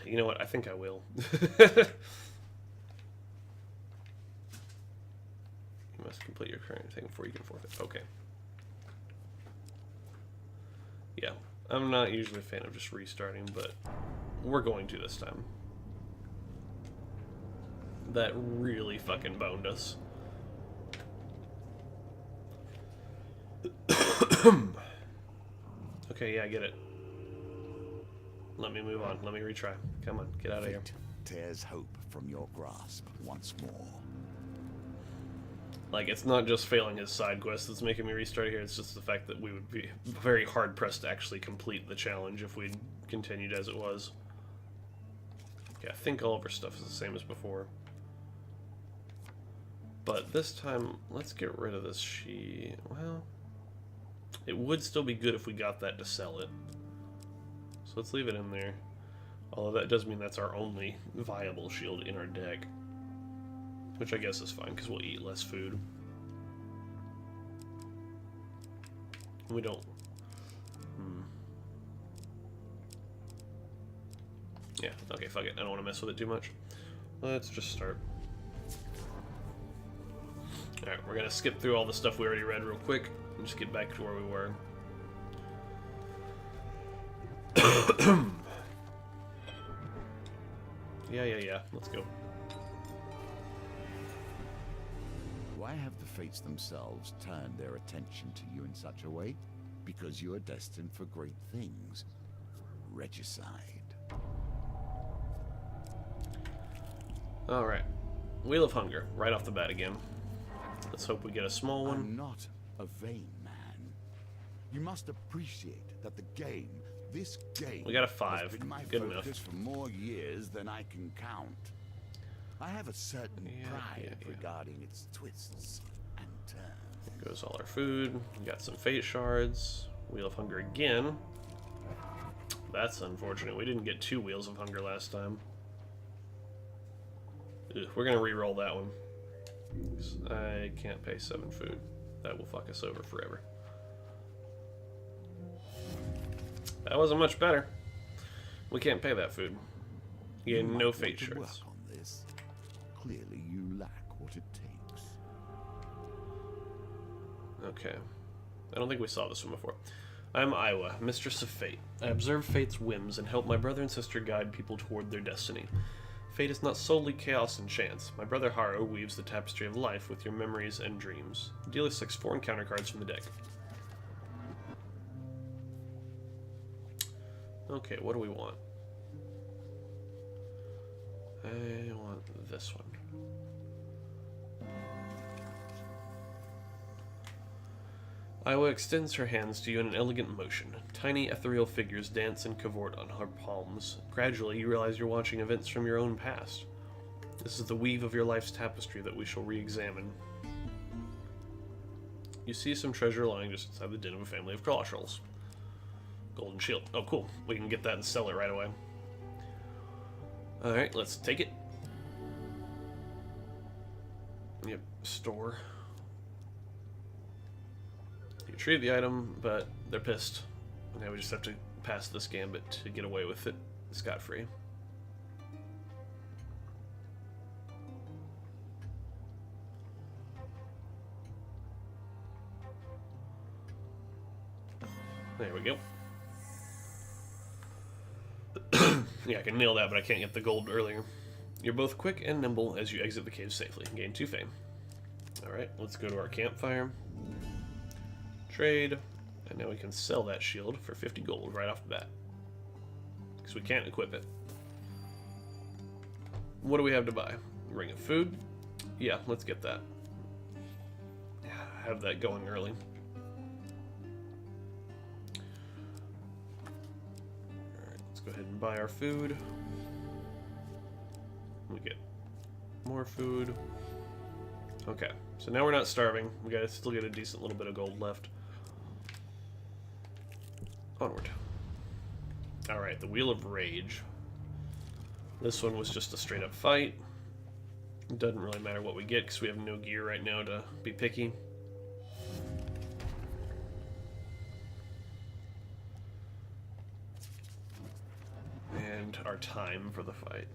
You know what? I think I will. You must complete your current thing before you can forfeit. Okay. Yeah, I'm not usually a fan of just restarting, but we're going to this time. That really fucking boned us. Okay, yeah, I get it. Let me move on. Let me retry. Come on, get out of here. Tears hope from your grasp once more. Like, it's not just failing his side quest that's making me restart here, it's just the fact that we would be very hard-pressed to actually complete the challenge if we'd continued as it was. Okay, I think all of our stuff is the same as before. But this time, let's get rid of this well, it would still be good if we got that to sell it. So let's leave it in there. Although that does mean that's our only viable shield in our deck. Which I guess is fine, because we'll eat less food. We don't... Yeah, okay, fuck it. I don't want to mess with it too much. Let's just start. Alright, we're going to skip through all the stuff we already read real quick and just get back to where we were. Yeah. Let's go. Why have the fates themselves turned their attention to you in such a way? Because you are destined for great things. Regicide. Alright. Wheel of Hunger, right off the bat again. Let's hope we get a small one. I'm not a vain man. You must appreciate that this game... We got a 5. Has been my Good focus enough. for more years than I can count. I have a certain pride regarding its twists and turns. There goes all our food. We got some fate shards. Wheel of Hunger again. That's unfortunate. We didn't get 2 Wheels of Hunger last time. Ugh, we're gonna re-roll that one. I can't pay 7 food. That will fuck us over forever. That wasn't much better. We can't pay that food. You You get might no want fate to shards. work on this. Clearly, you lack what it takes. Okay. I don't think we saw this one before. I'm Iowa, Mistress of Fate. I observe Fate's whims and help my brother and sister guide people toward their destiny. Fate is not solely chaos and chance. My brother Haro weaves the tapestry of life with your memories and dreams. Deal 6 foreign counter cards from the deck. Okay, what do we want? I want this one. Iowa extends her hands to you in an elegant motion. Tiny ethereal figures dance and cavort on her palms. Gradually, you realize you're watching events from your own past. This is the weave of your life's tapestry that we shall re-examine. You see some treasure lying just inside the den of a family of colossals. Golden shield. Oh, cool. We can get that and sell it right away. Alright, let's take it. Yep, store. You retrieve the item, but they're pissed. Now we just have to pass this gambit to get away with it scot-free. There we go. Yeah, I can nail that, but I can't get the gold earlier. You're both quick and nimble as you exit the cave safely. Gain 2 fame. Alright, let's go to our campfire. Trade. And now we can sell that shield for 50 gold right off the bat. Because we can't equip it. What do we have to buy? Ring of food? Yeah, let's get that. Have that going early. Go ahead and buy our food. We get more food. Okay, so now we're not starving. We gotta still get a decent little bit of gold left. Onward. Alright, the Wheel of Rage. This one was just a straight up fight. It doesn't really matter what we get because we have no gear right now to be picky. And our time for the fight.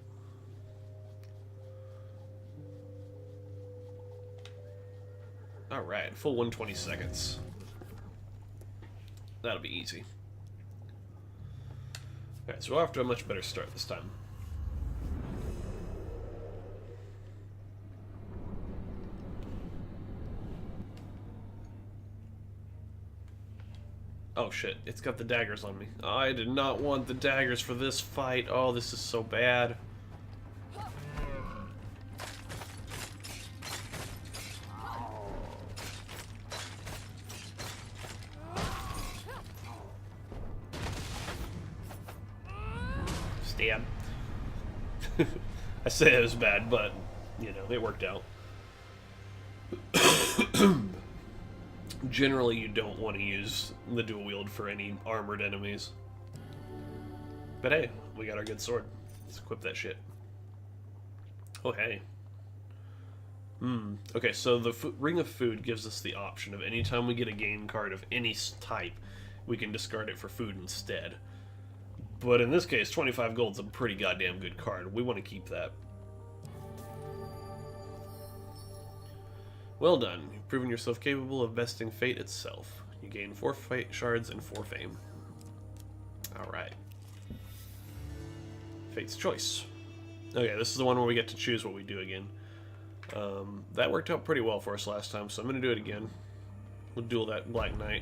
Alright, full 120 seconds. That'll be easy. Alright, so we're off to a much better start this time. Oh shit, it's got the daggers on me. I did not want the daggers for this fight. Oh, this is so bad. Stab. I say it was bad, but, you know, it worked out. Generally, you don't want to use the dual wield for any armored enemies. But hey, we got our good sword. Let's equip that shit. Oh, hey. Okay, so the Ring of Food gives us the option of anytime we get a game card of any type, we can discard it for food instead. But in this case, 25 gold's a pretty goddamn good card. We want to keep that. Well done. You've proven yourself capable of besting fate itself. You gain 4 fate shards and 4 fame. Alright. Fate's Choice. Okay, this is the one where we get to choose what we do again. That worked out pretty well for us last time, so I'm going to do it again. We'll duel that Black Knight.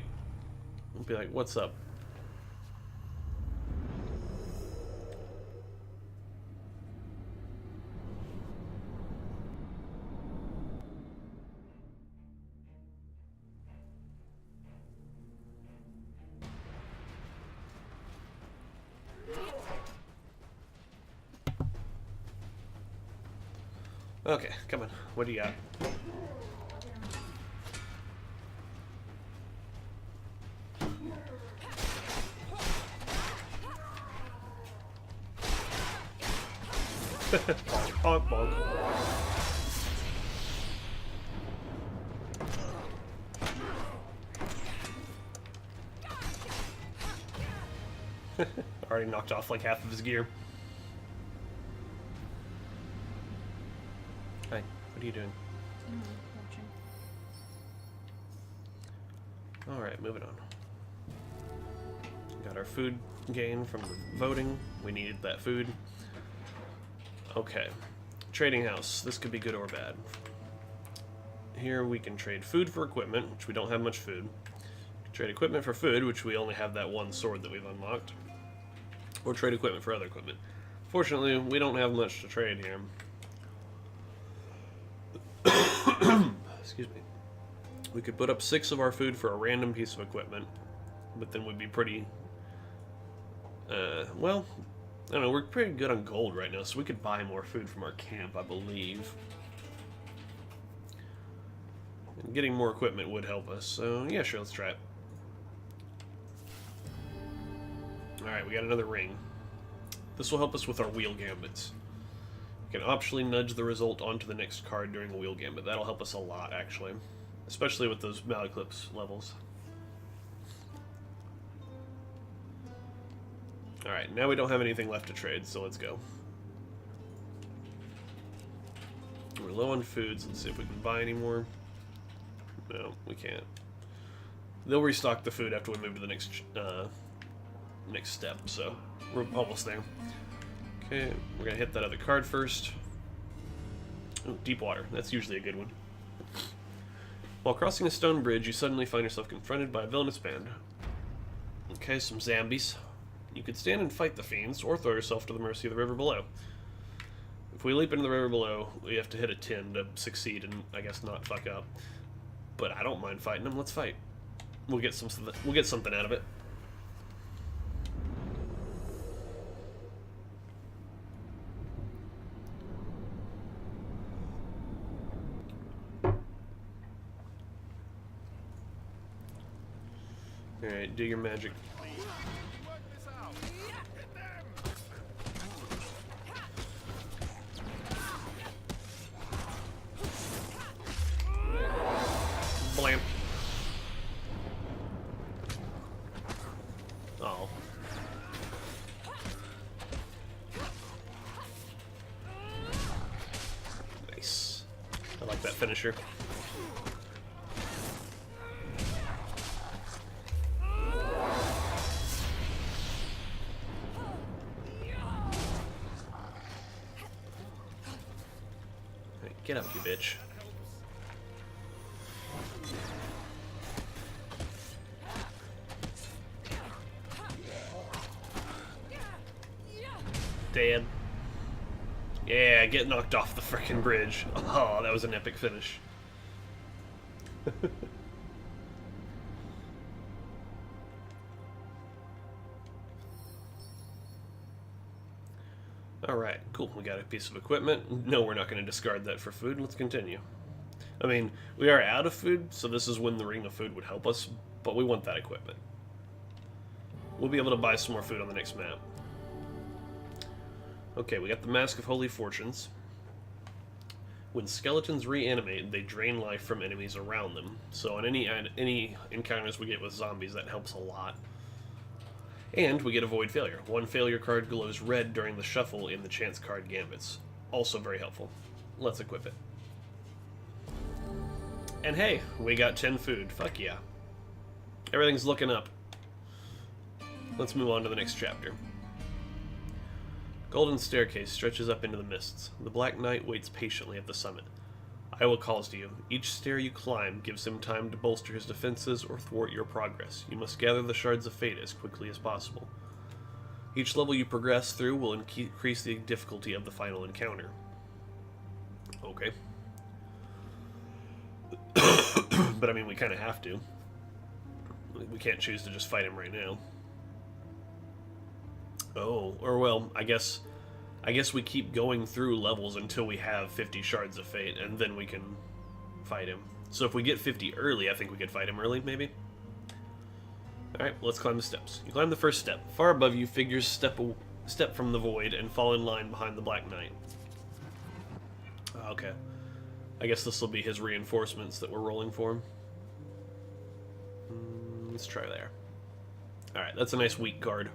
We'll be like, what's up? Okay, come on. What do you got? Bonk, bonk. Already knocked off like half of his gear. Hi, what are you doing? Alright, moving on. Got our food gain from the voting. We needed that food. Okay. Trading house. This could be good or bad. Here we can trade food for equipment, which we don't have much food. Trade equipment for food, which we only have that one sword that we've unlocked. Or trade equipment for other equipment. Fortunately, we don't have much to trade here. Excuse me. We could put up 6 of our food for a random piece of equipment, but then we'd be pretty... well, I don't know, we're pretty good on gold right now, so we could buy more food from our camp, I believe. And getting more equipment would help us, so yeah, sure, let's try it. Alright, we got another ring. This will help us with our wheel gambits. We can optionally nudge the result onto the next card during a wheel gambit. That'll help us a lot, actually. Especially with those Malaclypse levels. Alright, now we don't have anything left to trade, so let's go. We're low on foods. Let's see if we can buy any more. No, we can't. They'll restock the food after we move to the next step, so we're almost there. Okay, we're gonna hit that other card first. Ooh, deep water. That's usually a good one. While crossing a stone bridge, you suddenly find yourself confronted by a villainous band. Okay, some zombies. You could stand and fight the fiends, or throw yourself to the mercy of the river below. If we leap into the river below, we have to hit a 10 to succeed and, I guess, not fuck up. But I don't mind fighting them. Let's fight. We'll get something out of it. Alright, do your magic. Work this out. Hit them. Blam. Oh. Nice. I like that finisher. Get up, you bitch. Dead. Yeah, get knocked off the frickin' bridge. Oh, that was an epic finish. Alright, cool. We got a piece of equipment. No, we're not going to discard that for food. Let's continue. I mean, we are out of food, so this is when the ring of food would help us, but we want that equipment. We'll be able to buy some more food on the next map. Okay, we got the Mask of Holy Fortunes. When skeletons reanimate, they drain life from enemies around them. So on any encounters we get with zombies, that helps a lot. And we get a Void Failure. One failure card glows red during the shuffle in the chance card gambits. Also very helpful. Let's equip it. And hey, we got 10 food. Fuck yeah. Everything's looking up. Let's move on to the next chapter. Golden staircase stretches up into the mists. The Black Knight waits patiently at the summit. Iowa calls to you. Each stair you climb gives him time to bolster his defenses or thwart your progress. You must gather the shards of fate as quickly as possible. Each level you progress through will increase the difficulty of the final encounter. Okay. But I mean, we kind of have to. We can't choose to just fight him right now. Oh, or well, I guess we keep going through levels until we have 50 shards of fate, and then we can fight him. So if we get 50 early, I think we could fight him early, maybe? Alright, let's climb the steps. You climb the first step. Far above you, figures step from the void and fall in line behind the Black Knight. Okay. I guess this will be his reinforcements that we're rolling for him. Let's try there. Alright, that's a nice weak card.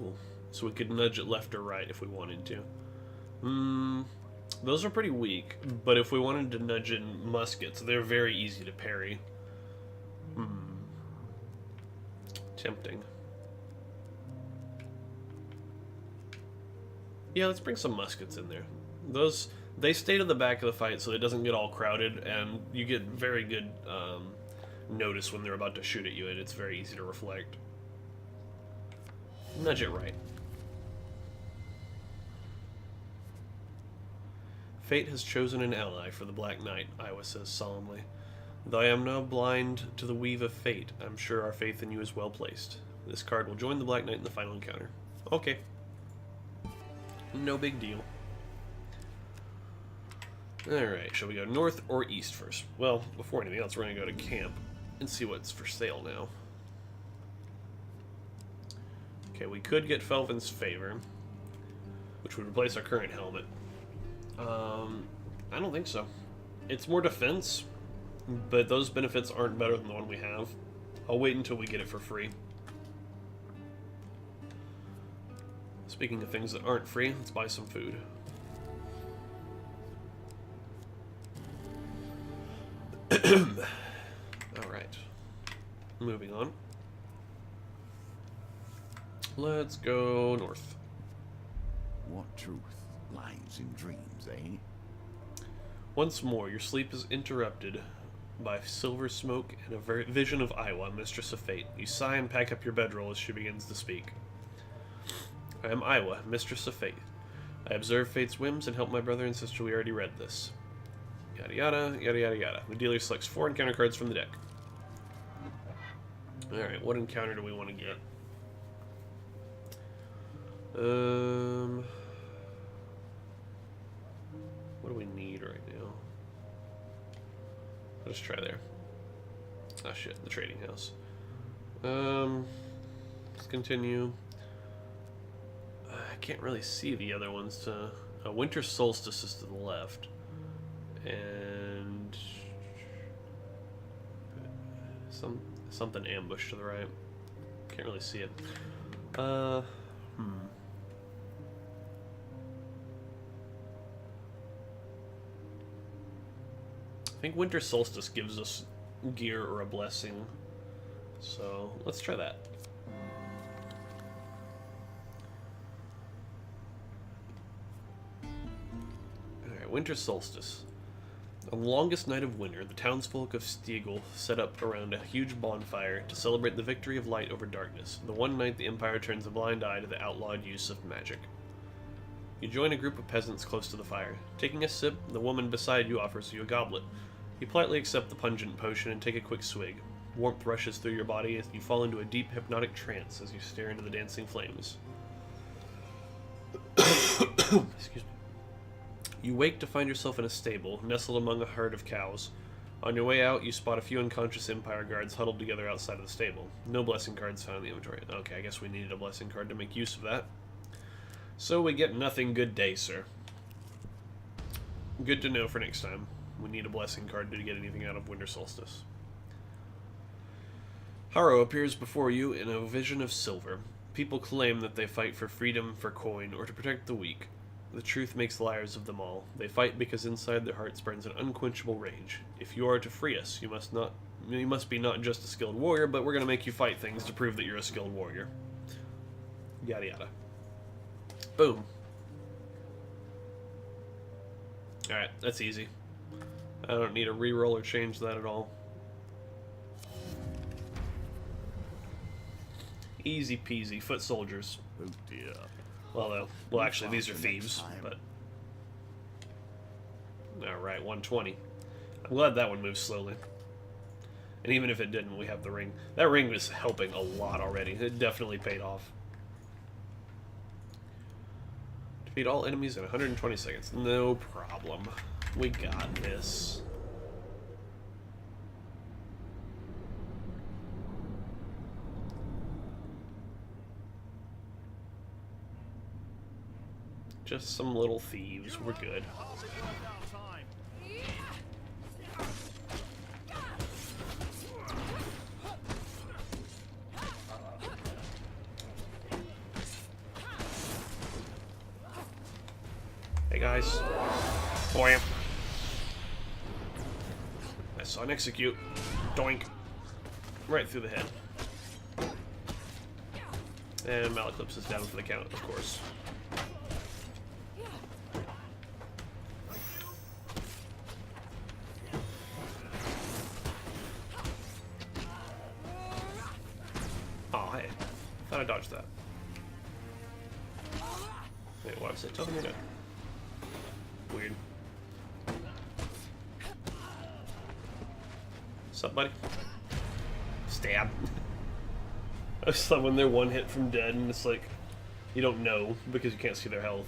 Cool. So we could nudge it left or right if we wanted to. Those are pretty weak, but if we wanted to nudge in muskets, they're very easy to parry. Tempting. Yeah, let's bring some muskets in there. Those, they stay to the back of the fight so it doesn't get all crowded, and you get very good notice when they're about to shoot at you, and it's very easy to reflect. Nudge it right. Fate has chosen an ally for the Black Knight, Iowa says solemnly. Though I am now blind to the weave of fate, I'm sure our faith in you is well placed. This card will join the Black Knight in the final encounter. Okay. No big deal. Alright, shall we go north or east first? Well, before anything else, we're going to go to camp and see what's for sale now. Okay, we could get Felvin's Favor, which would replace our current helmet. I don't think so. It's more defense, but those benefits aren't better than the one we have. I'll wait until we get it for free. Speaking of things that aren't free, let's buy some food. Alright. Moving on. Let's go north. What truth lies in dreams, eh? Once more, your sleep is interrupted by silver smoke and a vision of Iowa, Mistress of Fate. You sigh and pack up your bedroll as she begins to speak. I am Iowa, Mistress of Fate. I observe Fate's whims and help my brother and sister. We already read this. Yada yada, yada yada yada. The dealer selects 4 encounter cards from the deck. Alright, what encounter do we want to get? What do we need right now? Let's try there. Ah shit, the trading house. Let's continue. I can't really see the other ones to... Winter Solstice is to the left. And... something ambush to the right. Can't really see it. I think Winter Solstice gives us gear or a blessing. So, let's try that. Alright, Winter Solstice. On the longest night of winter, the townsfolk of Stiegel set up around a huge bonfire to celebrate the victory of light over darkness. The one night the Empire turns a blind eye to the outlawed use of magic. You join a group of peasants close to the fire. Taking a sip, the woman beside you offers you a goblet. You politely accept the pungent potion and take a quick swig. Warmth rushes through your body as you fall into a deep hypnotic trance as you stare into the dancing flames. Excuse me. You wake to find yourself in a stable, nestled among a herd of cows. On your way out, you spot a few unconscious Empire guards huddled together outside of the stable. No blessing cards found in the inventory. Okay, I guess we needed a blessing card to make use of that. So we get nothing. Good day, sir. Good to know for next time. We need a blessing card to get anything out of Winter Solstice. Harrow appears before you in a vision of silver. People claim that they fight for freedom, for coin, or to protect the weak. The truth makes liars of them all. They fight because inside their hearts burns an unquenchable rage. If you are to free us, you must be not just a skilled warrior, but we're going to make you fight things to prove that you're a skilled warrior. Yada yada. Boom. Alright, that's easy. I don't need a reroll or change that at all. Easy peasy. Foot soldiers. Oh dear. Well, actually, these are thieves, but... Alright, 120. I'm glad that one moves slowly. And even if it didn't, we have the ring. That ring was helping a lot already. It definitely paid off. Defeat all enemies in 120 seconds. No problem. We got this. Just some little thieves. We're good. Hey guys. Bam. I saw an execute. Doink. Right through the head. And Malaclypse is down for the count, of course. Oh, hey. Thought I dodged that. Wait, what was it? Tell me that. Weird. What's up, buddy? Stab. I just thought when they're one hit from dead, and it's like, you don't know because you can't see their health.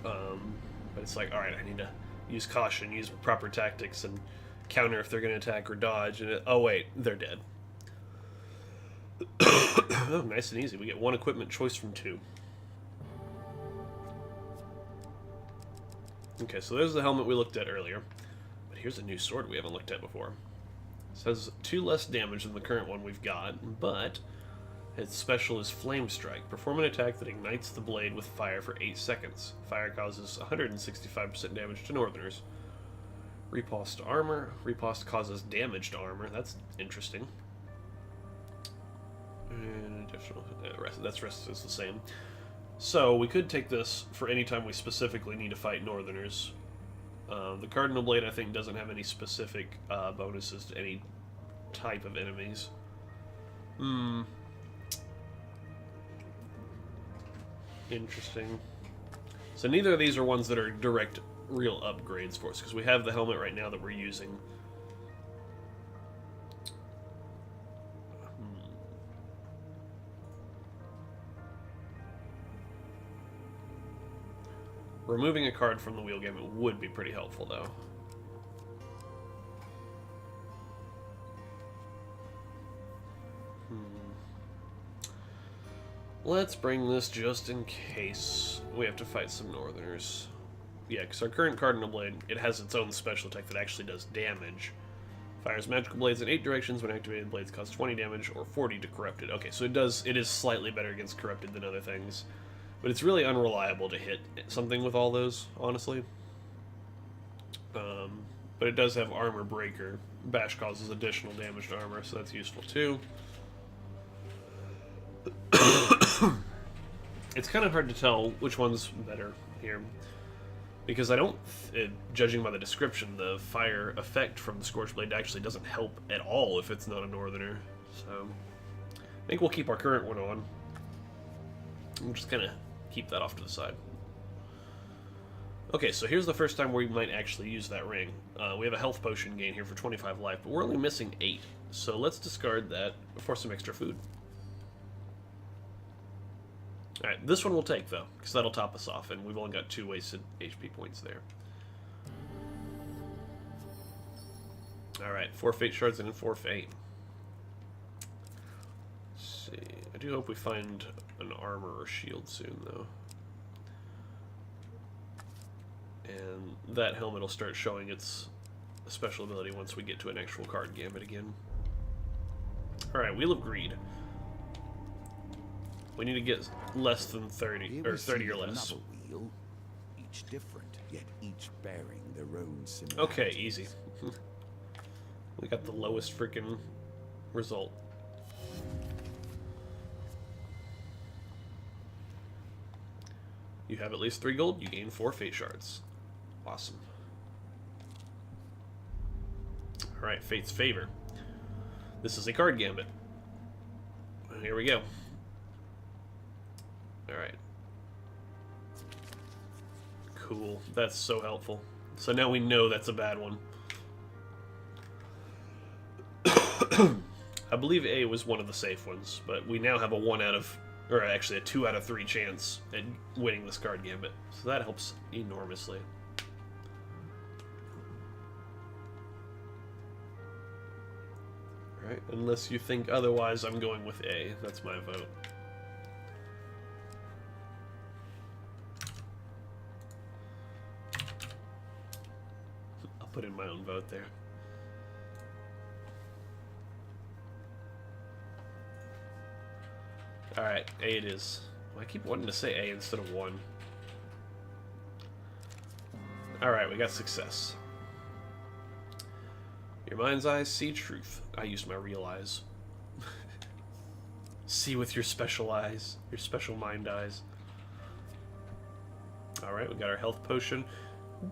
But it's like, alright, I need to use caution, use proper tactics, and counter if they're going to attack or dodge. And oh wait, they're dead. Oh, nice and easy. We get 1 equipment choice from 2. Okay, so there's the helmet we looked at earlier. But here's a new sword we haven't looked at before. It says 2 less damage than the current one we've got, but its special is Flame Strike. Perform an attack that ignites the blade with fire for 8 seconds. Fire causes 165% damage to Northerners. Riposte armor. Riposte causes damage to armor. That's interesting. And additional, rest is the same. So we could take this for any time we specifically need to fight Northerners. The Cardinal Blade, I think, doesn't have any specific bonuses to any type of enemies. Interesting. So neither of these are ones that are direct, real upgrades for us, because we have the helmet right now that we're using. Removing a card from the wheel game would be pretty helpful, though. Let's bring this just in case we have to fight some Northerners. Yeah, because our current Cardinal Blade, it has its own special attack that actually does damage. Fires magical blades in 8 directions. When activated, blades cause 20 damage or 40 to Corrupted. Okay, so it is slightly better against Corrupted than other things. But it's really unreliable to hit something with all those, honestly. But it does have Armor Breaker. Bash causes additional damage to armor, so that's useful too. It's kind of hard to tell which one's better here. Because I don't, judging by the description, the fire effect from the Scorch Blade actually doesn't help at all if it's not a Northerner. So, I think we'll keep our current one on. We'll just kind of keep that off to the side. Okay, so here's the first time where we might actually use that ring. We have a health potion gain here for 25 life, but we're only missing 8. So let's discard that for some extra food. Alright, this one we'll take, though, because that'll top us off, and we've only got 2 wasted HP points there. Alright, 4 Fate Shards and 4 Fate. Let's see. I do hope we find an armor or shield soon, though. And that helmet will start showing its special ability once we get to an actual card gambit again. Alright, Wheel of Greed. We need to get less than 30, or 30 or less. Another wheel, each different, yet each bearing their own similarities. Okay, easy. We got the lowest freaking result. You have at least 3 gold, you gain 4 Fate Shards. Awesome. Alright, Fate's Favor. This is a card gambit. Here we go. Alright. Cool. That's so helpful. So now we know that's a bad one. I believe A was one of the safe ones, but we now have a 1 out of, or actually a 2 out of 3 chance at winning this card gambit. So that helps enormously. Alright, unless you think otherwise, I'm going with A. That's my vote. I'll put in my own vote there. Alright, A it is. Well, I keep wanting to say A instead of 1. Alright, we got success. Your mind's eyes see truth. I used my real eyes. See with your special eyes. Your special mind eyes. Alright, we got our health potion.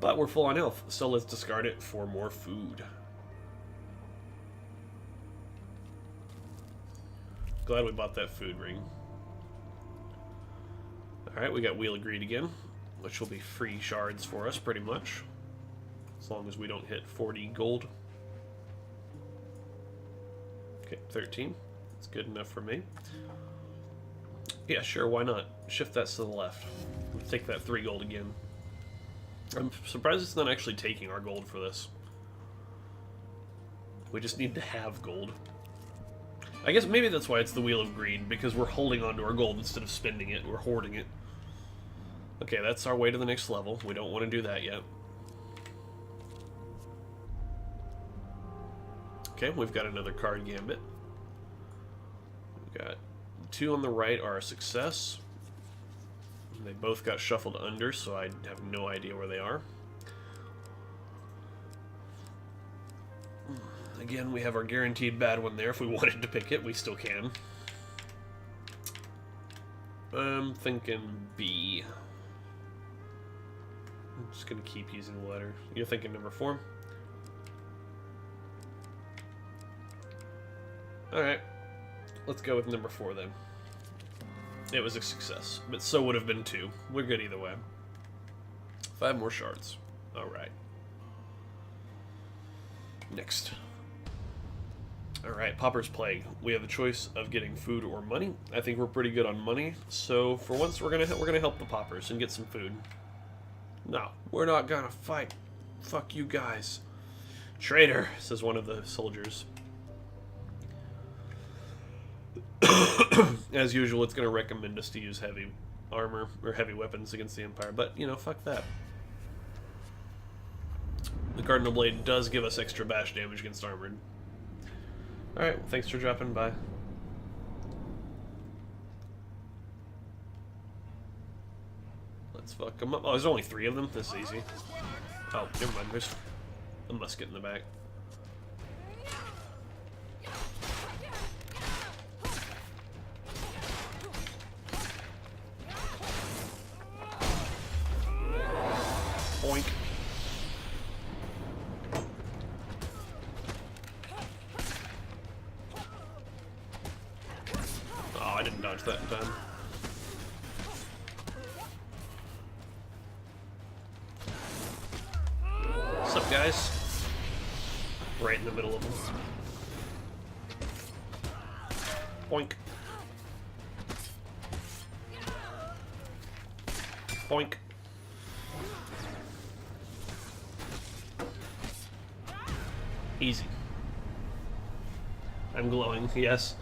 But we're full on health, so let's discard it for more food. Glad we bought that food ring. Alright, we got Wheel of Greed again, which will be free shards for us, pretty much. As long as we don't hit 40 gold. Okay, 13. That's good enough for me. Yeah, sure, why not? Shift that to the left. We'll take that 3 gold again. I'm surprised it's not actually taking our gold for this. We just need to have gold. I guess maybe that's why it's the Wheel of Greed, because we're holding on to our gold instead of spending it. We're hoarding it. Okay, that's our way to the next level. We don't want to do that yet. Okay, we've got another card gambit. We've got 2 on the right are a success. They both got shuffled under, so I have no idea where they are. Again, we have our guaranteed bad one there. If we wanted to pick it, we still can. I'm thinking B. I'm just going to keep using the letter. You're thinking number 4? Alright. Let's go with number 4 then. It was a success, but so would have been 2. We're good either way. 5 more shards. Alright. Next. Alright, Pauper's Plague. We have the choice of getting food or money. I think we're pretty good on money, so for once we're gonna help the Paupers and get some food. No, we're not gonna fight. Fuck you guys. Traitor, says one of the soldiers. As usual, it's gonna recommend us to use heavy armor or heavy weapons against the Empire, but you know, fuck that. The Cardinal Blade does give us extra bash damage against armored. Alright, well, thanks for dropping by. Let's fuck them up. Oh, there's only 3 of them? This is easy. Oh, never mind. There's a musket in the back. Boink. Oh, I didn't dodge that in time. What's up, guys? Right in the middle of them. Boink. Boink. Easy. I'm glowing, yes.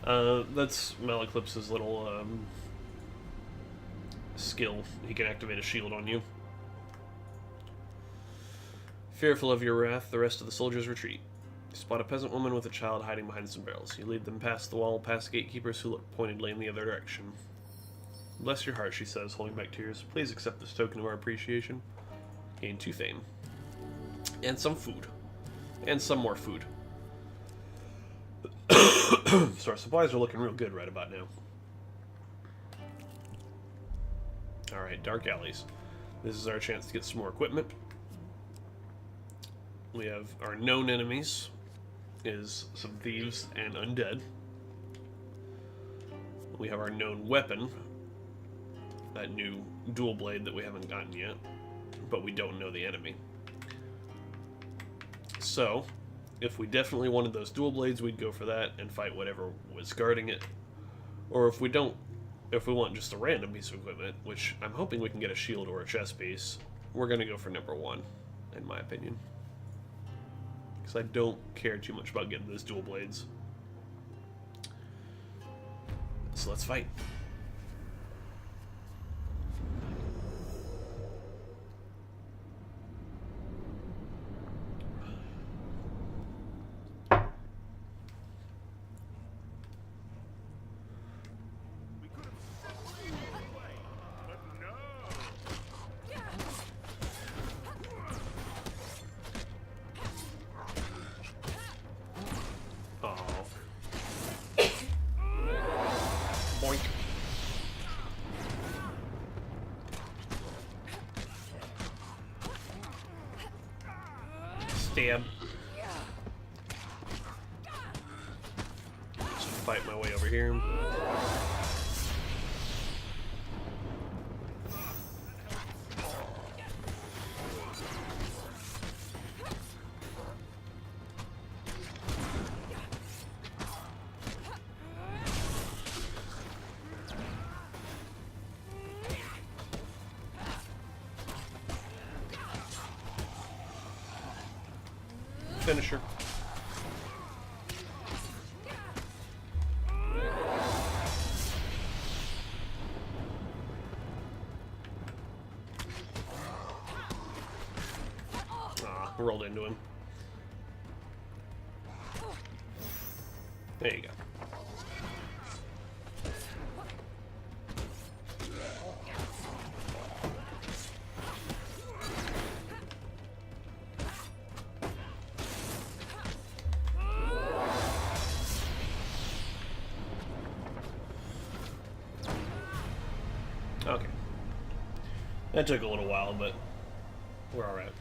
That's Malaclypse's little skill. He can activate a shield on you. Fearful of your wrath, the rest of the soldiers retreat. You spot a peasant woman with a child hiding behind some barrels. You lead them past the wall, past gatekeepers who look pointedly in the other direction. Bless your heart, she says, holding back tears. Please accept this token of our appreciation. Gain 2 fame. And some food. And some more food. So our supplies are looking real good right about now. Alright, Dark Alleys. This is our chance to get some more equipment. We have our known enemies is some thieves and undead. We have our known weapon, that new dual blade that we haven't gotten yet, but we don't know the enemy. So, if we definitely wanted those dual blades, we'd go for that and fight whatever was guarding it. Or if we don't, if we want just a random piece of equipment, which I'm hoping we can get a shield or a chest piece, we're going to go for number 1, in my opinion. Because I don't care too much about getting those dual blades. So let's fight. Stab. Just fight my way over here. Finisher. Ah, rolled into him. There you go. Okay. That took a little while, but we're alright.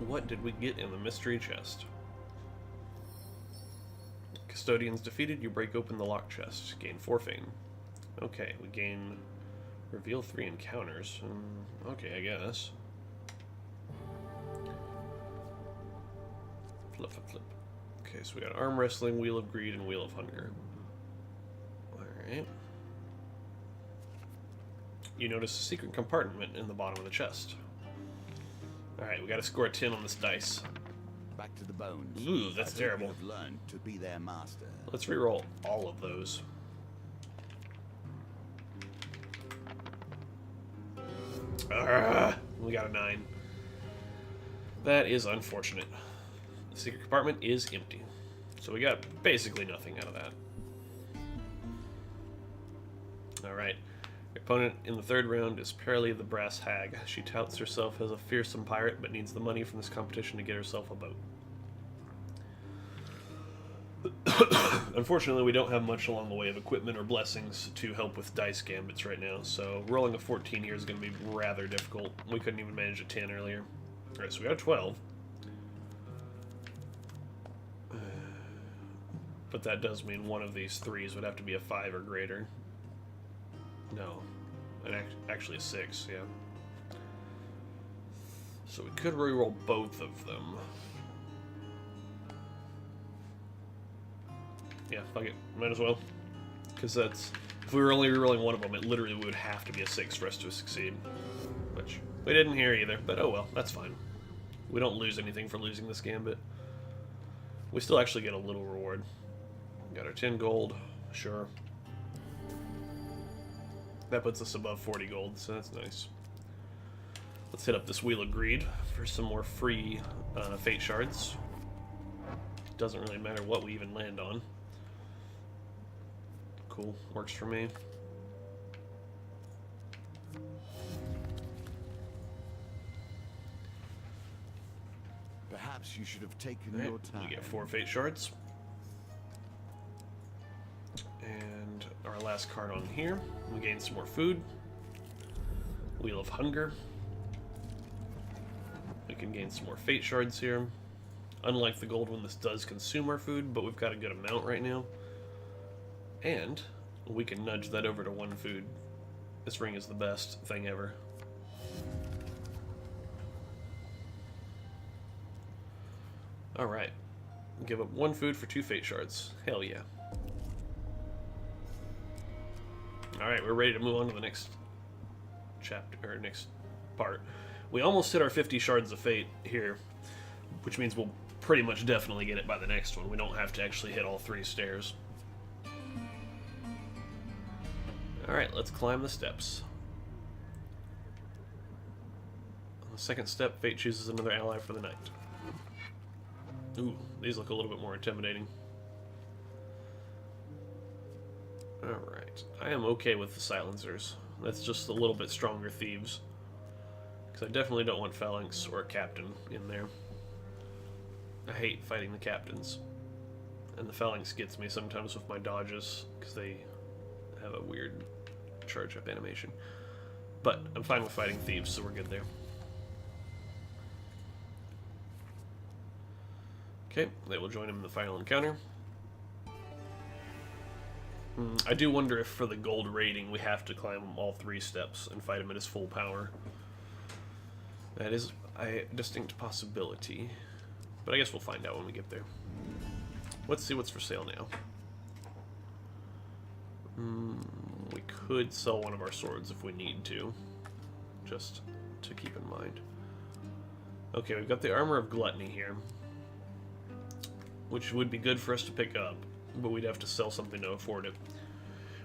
What did we get in the mystery chest? Custodians defeated, you break open the locked chest. Gain 4 fame. Okay, we gain... Reveal 3 encounters. Okay, I guess. Flip, flip, flip. Okay, so we got arm wrestling, wheel of greed, and wheel of hunger. Alright. You notice a secret compartment in the bottom of the chest. Alright, we gotta score a 10 on this dice. Back to the bones. Ooh, that's terrible. I've learned to be their master. Let's reroll all of those. We got a 9. That is unfortunate. The secret compartment is empty. So we got basically nothing out of that. Alright. Your opponent in the 3rd round is Pearly the Brass Hag. She touts herself as a fearsome pirate, but needs the money from this competition to get herself a boat. Unfortunately, we don't have much along the way of equipment or blessings to help with dice gambits right now, so rolling a 14 here is going to be rather difficult. We couldn't even manage a 10 earlier. Alright, so we got a 12. But that does mean one of these 3s would have to be a 5 or greater. No. Actually a 6, yeah. So we could reroll both of them. Yeah, fuck it. Might as well. Because that's... If we were only rerolling one of them, it literally would have to be a 6 for us to succeed. Which we didn't here either, but oh well, that's fine. We don't lose anything for losing this gambit. We still actually get a little reward. Got our 10 gold, sure. That puts us above 40 gold, so that's nice. Let's hit up this Wheel of Greed for some more free Fate Shards. Doesn't really matter what we even land on. Cool, works for me. Perhaps you should have taken Right, your time. we get 4 Fate Shards. And our last card on here, we gain some more food. Wheel of Hunger. We can gain some more Fate Shards here. Unlike the gold one, this does consume our food, but we've got a good amount right now. And we can nudge that over to 1 food. This ring is the best thing ever. Alright. Give up 1 food for 2 Fate Shards. Hell yeah. Alright, we're ready to move on to the next chapter, or next part. We almost hit our 50 Shards of Fate here, which means we'll pretty much definitely get it by the next one. We don't have to actually hit all 3 stairs. Alright, let's climb the steps. On the second step, Fate chooses another ally for the night. Ooh, these look a little bit more intimidating. Alright, I am okay with the silencers. That's just a little bit stronger thieves. Because I definitely don't want Phalanx or a captain in there. I hate fighting the captains. And the Phalanx gets me sometimes with my dodges, because they have a weird charge-up animation. But I'm fine with fighting thieves, so we're good there. Okay, they will join him in the final encounter. I do wonder if for the gold rating we have to climb all 3 steps and fight him at his full power. That is a distinct possibility. But I guess we'll find out when we get there. Let's see what's for sale now. We could sell one of our swords if we need to. Just to keep in mind. Okay, we've got the Armor of Gluttony here. Which would be good for us to pick up, but we'd have to sell something to afford it.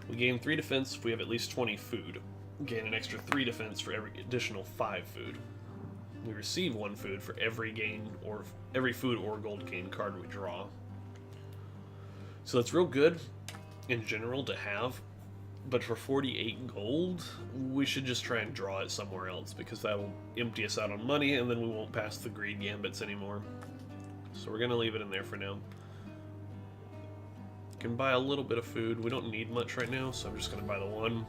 We gain 3 defense if we have at least 20 food. We gain an extra 3 defense for every additional 5 food. We receive 1 food for every gain or every food or gold gain card we draw. So that's real good in general to have, but for 48 gold, we should just try and draw it somewhere else because that'll empty us out on money and then we won't pass the greed gambits anymore. So we're gonna leave it in there for now. Can buy a little bit of food. We don't need much right now, so I'm just gonna buy the 1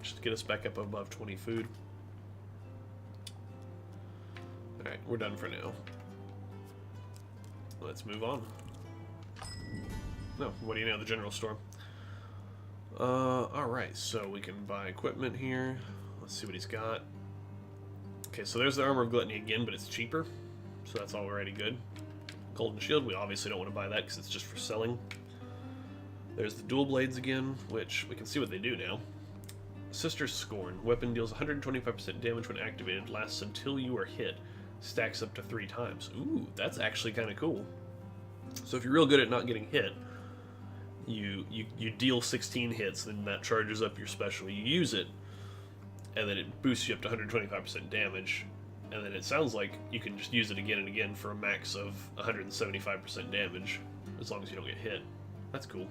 just to get us back up above 20 food. Alright, we're done for now. Let's move on. No, what do you know, the general store. Alright, so we can buy equipment here. Let's see what he's got. Okay, so there's the Armor of Gluttony again, but it's cheaper. So that's already good. Golden Shield, we obviously don't want to buy that because it's just for selling. There's the Dual Blades again, which we can see what they do now. Sister's Scorn. Weapon deals 125% damage when activated, lasts until you are hit. Stacks up to 3 times. Ooh, that's actually kind of cool. So if you're real good at not getting hit, you deal 16 hits, then that charges up your special. You use it, and then it boosts you up to 125% damage. And then it sounds like you can just use it again and again for a max of 175% damage, as long as you don't get hit. That's cool.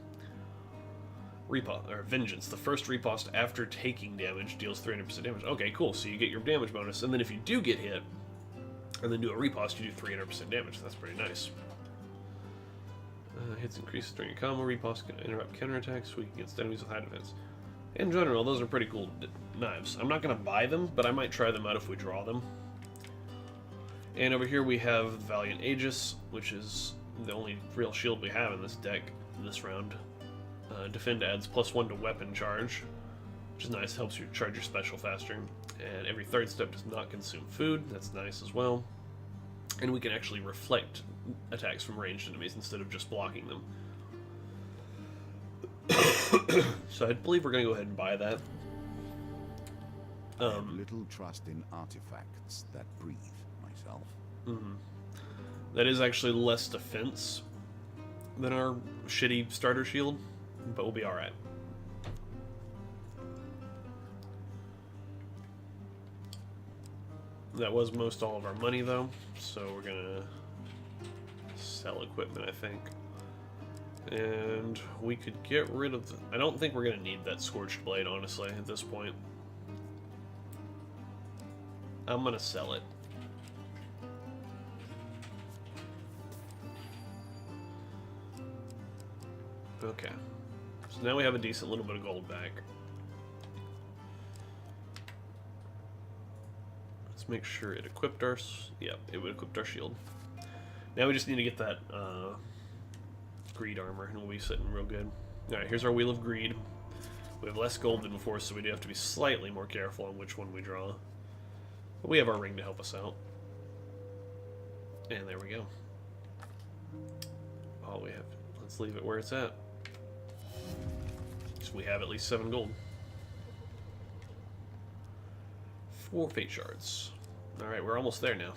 Vengeance. The first riposte after taking damage deals 300% damage. Okay, cool. So you get your damage bonus, and then if you do get hit, and then do a riposte, you do 300% damage. That's pretty nice. Hits increase during your combo. Riposte can interrupt counterattacks, weak against enemies with high defense. In general, those are pretty cool knives. I'm not going to buy them, but I might try them out if we draw them. And over here we have Valiant Aegis, which is the only real shield we have in this deck this round. Defend adds +1 to weapon charge, which is nice, helps you charge your special faster. And every 3rd step does not consume food, that's nice as well. And we can actually reflect attacks from ranged enemies instead of just blocking them. So I believe we're going to go ahead and buy that. I have little trust in artifacts that breathe myself. That is actually less defense than our shitty starter shield, but we'll be alright. That was most all of our money though, so we're gonna sell equipment, I think. And we could get rid of I don't think we're gonna need that Scorched Blade, honestly, at this point. I'm gonna sell it. Okay. So now we have a decent little bit of gold back. Let's make sure it equipped our... Yep, it would equip our shield. Now we just need to get that greed armor, and we'll be sitting real good. Alright, here's our Wheel of Greed. We have less gold than before, so we do have to be slightly more careful on which one we draw. But we have our ring to help us out. And there we go. All we have... Let's leave it where it's at. So we have at least 7 gold. 4 fate shards. Alright, we're almost there now.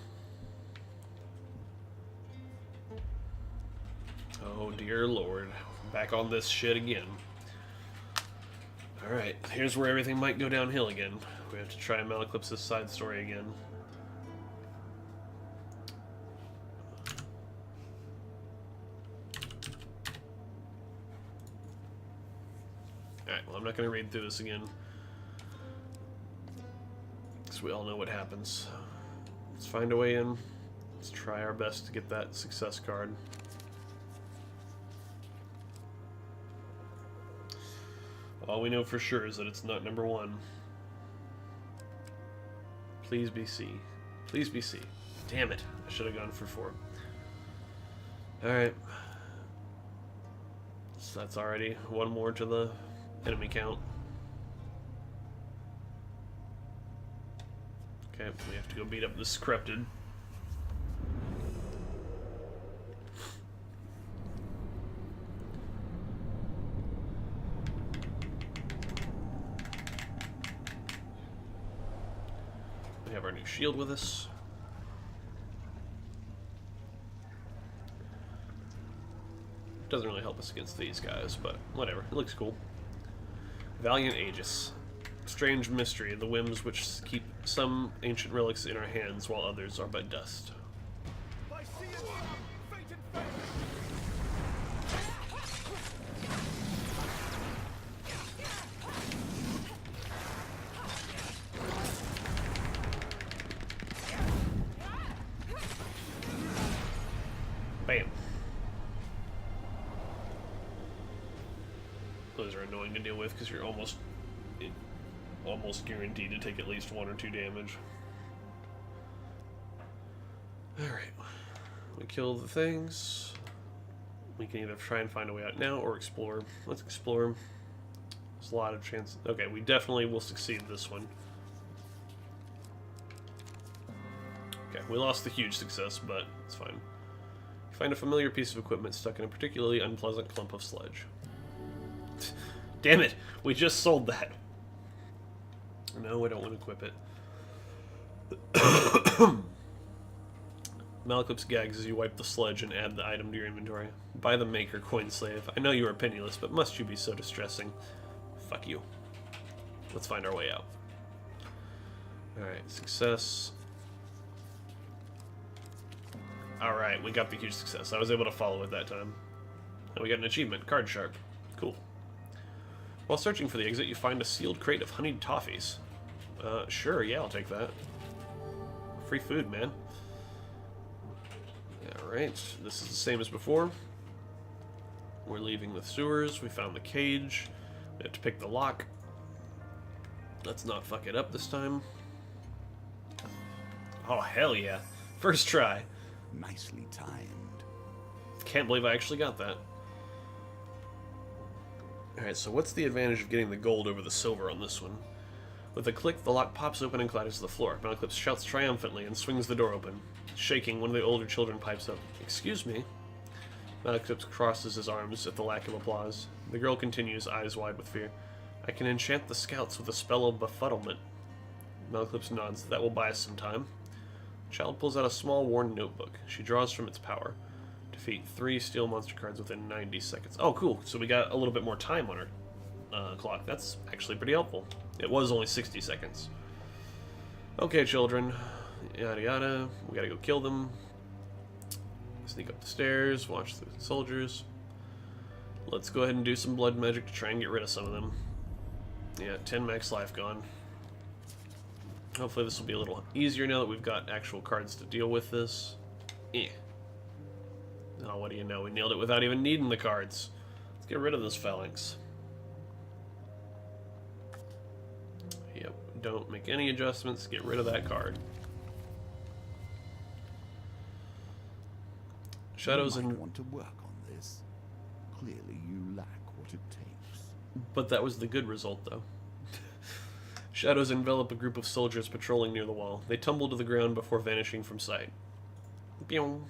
Oh dear lord. Back on this shit again. Alright, here's where everything might go downhill again. We have to try Malaclypse's side story again. Alright, well I'm not going to read through this again. Because we all know what happens. Let's find a way in. Let's try our best to get that success card. All we know for sure is that it's not number 1. Please be C. Please be C. Damn it. I should have gone for 4. Alright. So that's already 1 more to the enemy count. Okay, we have to go beat up this Cryptid. We have our new shield with us. Doesn't really help us against these guys, but whatever. It looks cool. Valiant Aegis. Strange mystery, the whims which keep some ancient relics in our hands while others are but dust. By sea and sun, fate and fame. Bam. Those are annoying to deal with because you're almost guaranteed to take at least 1 or 2 damage. Alright. We kill the things. We can either try and find a way out now or explore. Let's explore. There's a lot of chances. Okay, we definitely will succeed this one. Okay, we lost the huge success, but it's fine. You find a familiar piece of equipment stuck in a particularly unpleasant clump of sludge. Damn it! We just sold that. No, I don't want to equip it. Malaclypse gags as you wipe the sludge and add the item to your inventory. Buy the maker, coin slave. I know you are penniless, but must you be so distressing? Fuck you. Let's find our way out. Alright, success. Alright, we got the huge success. I was able to follow it that time. And we got an achievement, Card Sharp. Cool. While searching for the exit, you find a sealed crate of honeyed toffees. Sure, yeah, I'll take that. Free food, man. Alright, this is the same as before. We're leaving the sewers. We found the cage. We have to pick the lock. Let's not fuck it up this time. Oh, hell yeah. First try. Nicely timed. Can't believe I actually got that. Alright, so what's the advantage of getting the gold over the silver on this one? With a click, the lock pops open and clatters to the floor. Malaclypse shouts triumphantly and swings the door open. Shaking, one of the older children pipes up. Excuse me. Malaclypse crosses his arms at the lack of applause. The girl continues, eyes wide with fear. I can enchant the scouts with a spell of befuddlement. Malaclypse nods. That will buy us some time. The child pulls out a small, worn notebook. She draws from its power. Defeat 3 steel monster cards within 90 seconds. Oh, cool. So we got a little bit more time on our clock. That's actually pretty helpful. It was only 60 seconds. Okay, children. Yada yada. We gotta go kill them. Sneak up the stairs. Watch the soldiers. Let's go ahead and do some blood magic to try and get rid of some of them. Yeah, 10 max life gone. Hopefully this will be a little easier now that we've got actual cards to deal with this. Eh. Oh, what do you know? We nailed it without even needing the cards. Let's get rid of this phalanx. Yep, don't make any adjustments. Get rid of that card. Shadows You might and... want to work on this. Clearly you lack what it takes. But that was the good result, though. Shadows envelop a group of soldiers patrolling near the wall. They tumble to the ground before vanishing from sight. Pyong.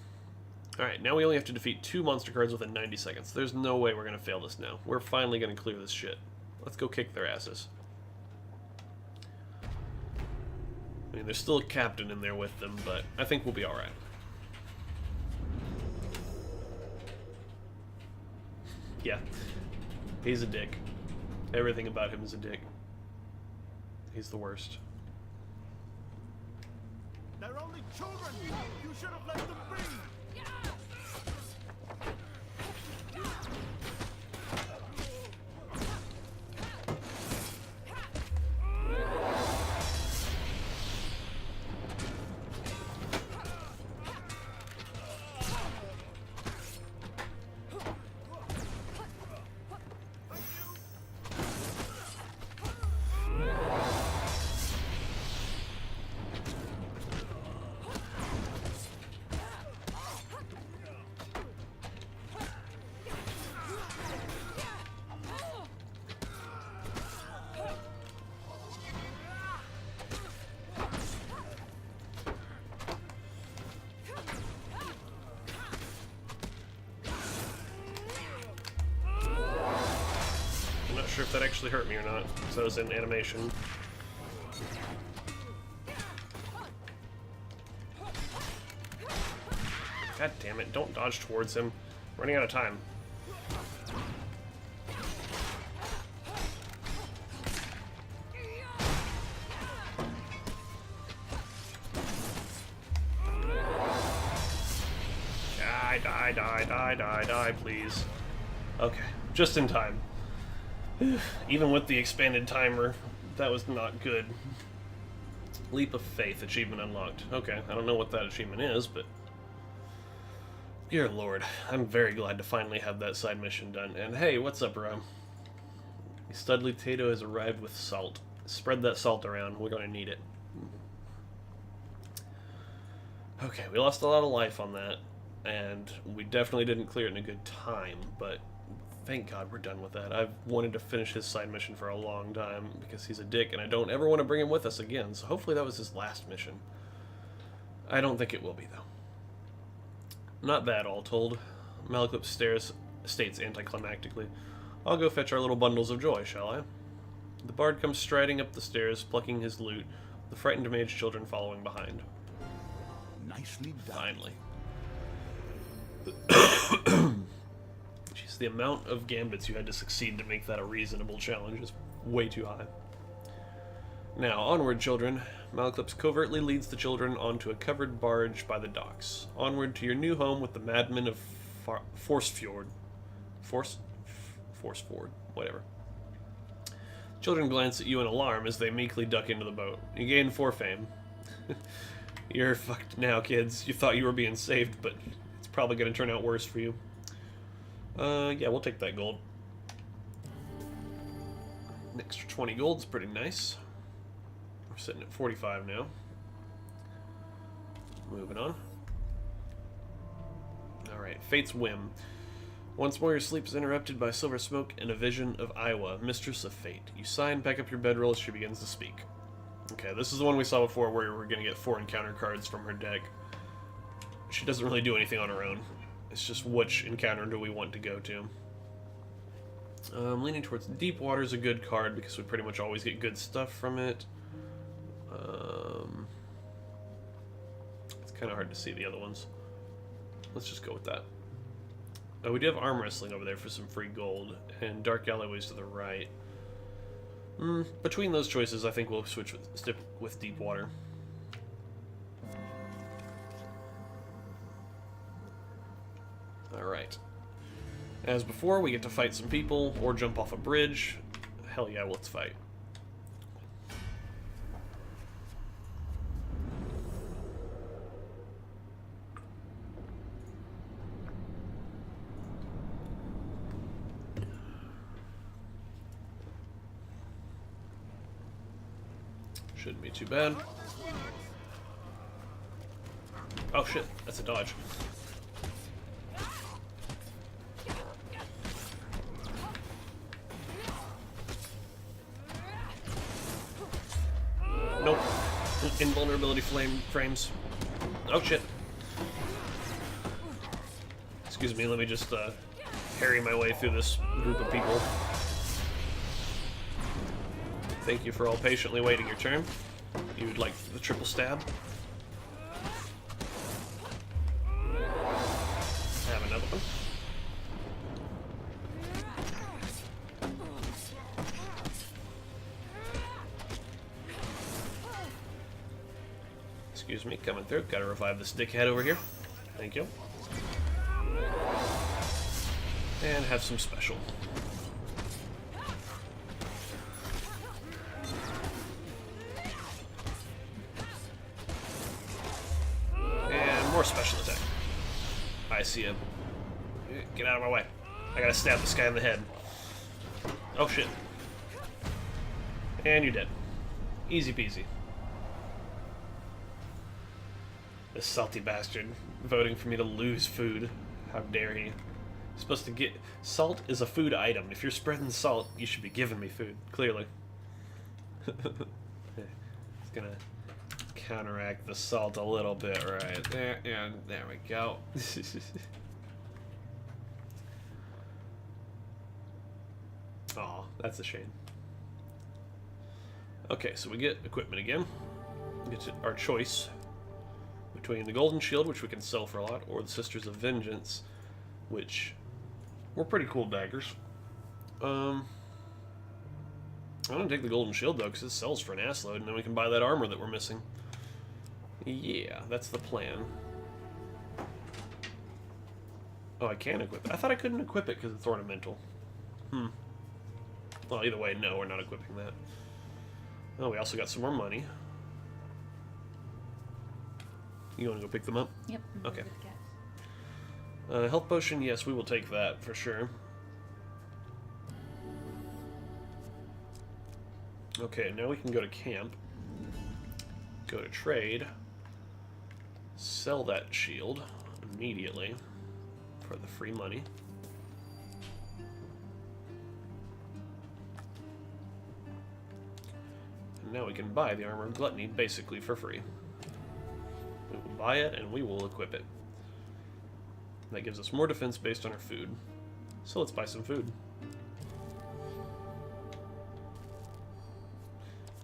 Alright, now we only have to defeat 2 monster cards within 90 seconds. There's no way we're going to fail this now. We're finally going to clear this shit. Let's go kick their asses. I mean, there's still a captain in there with them, but I think we'll be alright. Yeah. He's a dick. Everything about him is a dick. He's the worst. They're only children. You should have let them be. that actually hurt me or not. So it was in animation. God damn it, don't dodge towards him. Running out of time. Die, please. Okay, just in time. Even with the expanded timer, that was not good. Leap of Faith achievement unlocked. Okay, I don't know what that achievement is, but... Dear Lord, I'm very glad to finally have that side mission done. And hey, what's up, bro? Studley Tato has arrived with salt. Spread that salt around, we're gonna need it. Okay, we lost a lot of life on that. And we definitely didn't clear it in a good time, but thank God we're done with that. I've wanted to finish his side mission for a long time because he's a dick and I don't ever want to bring him with us again, so hopefully that was his last mission. I don't think it will be, though. Not bad, all told. Malaclypse states anticlimactically, I'll go fetch our little bundles of joy, shall I? The bard comes striding up the stairs, plucking his lute, the frightened mage children following behind. Nicely done. Finally. Jeez, the amount of gambits you had to succeed to make that a reasonable challenge is way too high. Now, onward, children. Malaclypse covertly leads the children onto a covered barge by the docks. Onward to your new home with the madmen of Forcefjord. Forcefjord, whatever. Children glance at you in alarm as they meekly duck into the boat. You gain 4 fame. You're fucked now, kids. You thought you were being saved, but it's probably going to turn out worse for you. Yeah, we'll take that gold. An extra 20 gold's pretty nice. We're sitting at 45 now. Moving on. Alright, Fate's Whim. Once more your sleep is interrupted by silver smoke and a vision of Iowa, mistress of fate. You sigh and pack up your bedroll as she begins to speak. Okay, this is the one we saw before where we're going to get 4 encounter cards from her deck. She doesn't really do anything on her own. It's just which encounter do we want to go to. Leaning towards Deep Water is a good card because we pretty much always get good stuff from it. It's kind of hard to see the other ones. Let's just go with that. We do have arm wrestling over there for some free gold, and dark alleyways to the right. Between those choices, I think we'll stick with Deep Water. Alright. As before, we get to fight some people, or jump off a bridge. Hell yeah, let's fight. Shouldn't be too bad. Oh shit, that's a dodge. Nope. Invulnerability frames. Oh shit. Excuse me, let me just harry my way through this group of people. Thank you for all patiently waiting your turn. You would like the triple stab? Have another one. Excuse me, coming through. Gotta revive the stickhead over here. Thank you. And have some special. More special attack. I see him. Get out of my way. I gotta stab this guy in the head. Oh shit. And you're dead. Easy peasy. This salty bastard voting for me to lose food. How dare he? You're supposed to get... Salt is a food item. If you're spreading salt, you should be giving me food. Clearly. It's gonna counteract the salt a little bit right there, and there we go. Aw, That's a shame. Okay, so we get equipment again. We get our choice between the Golden Shield, which we can sell for a lot, or the Sisters of Vengeance, which were pretty cool daggers. I'm gonna take the Golden Shield though, because it sells for an assload, and then we can buy that armor that we're missing. Yeah, that's the plan. Oh, I can equip it. I thought I couldn't equip it because it's ornamental. Well, either way, no, we're not equipping that. Oh, we also got some more money. You want to go pick them up? Yep. Okay. Health potion, yes, we will take that for sure. Okay, now we can go to camp. Go to trade. Sell that shield immediately for the free money. And now we can buy the Armor of Gluttony basically for free. We will buy it and we will equip it. That gives us more defense based on our food. So let's buy some food.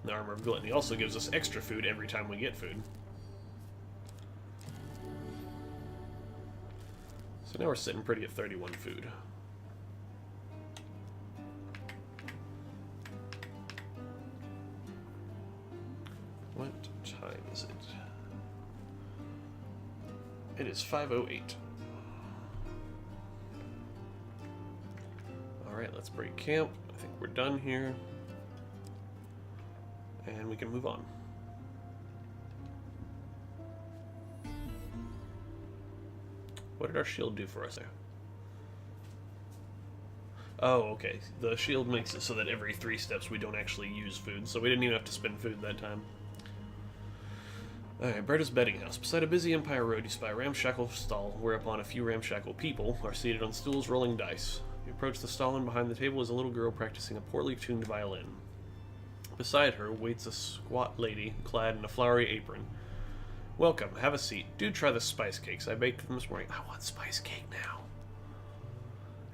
The Armor of Gluttony also gives us extra food every time we get food. So now we're sitting pretty at 31 food. What time is it? It is 5:08. Alright, let's break camp. I think we're done here. And we can move on. What did our shield do for us there? Oh, okay. The shield makes it so that every 3 steps we don't actually use food, so we didn't even have to spend food that time. Alright, Berta's bedding house. Beside a busy Empire road, you spy a ramshackle stall, whereupon a few ramshackle people are seated on stools rolling dice. You approach the stall, and behind the table is a little girl practicing a poorly tuned violin. Beside her waits a squat lady clad in a flowery apron. Welcome, have a seat. Do try the spice cakes. I baked them this morning. I want spice cake now.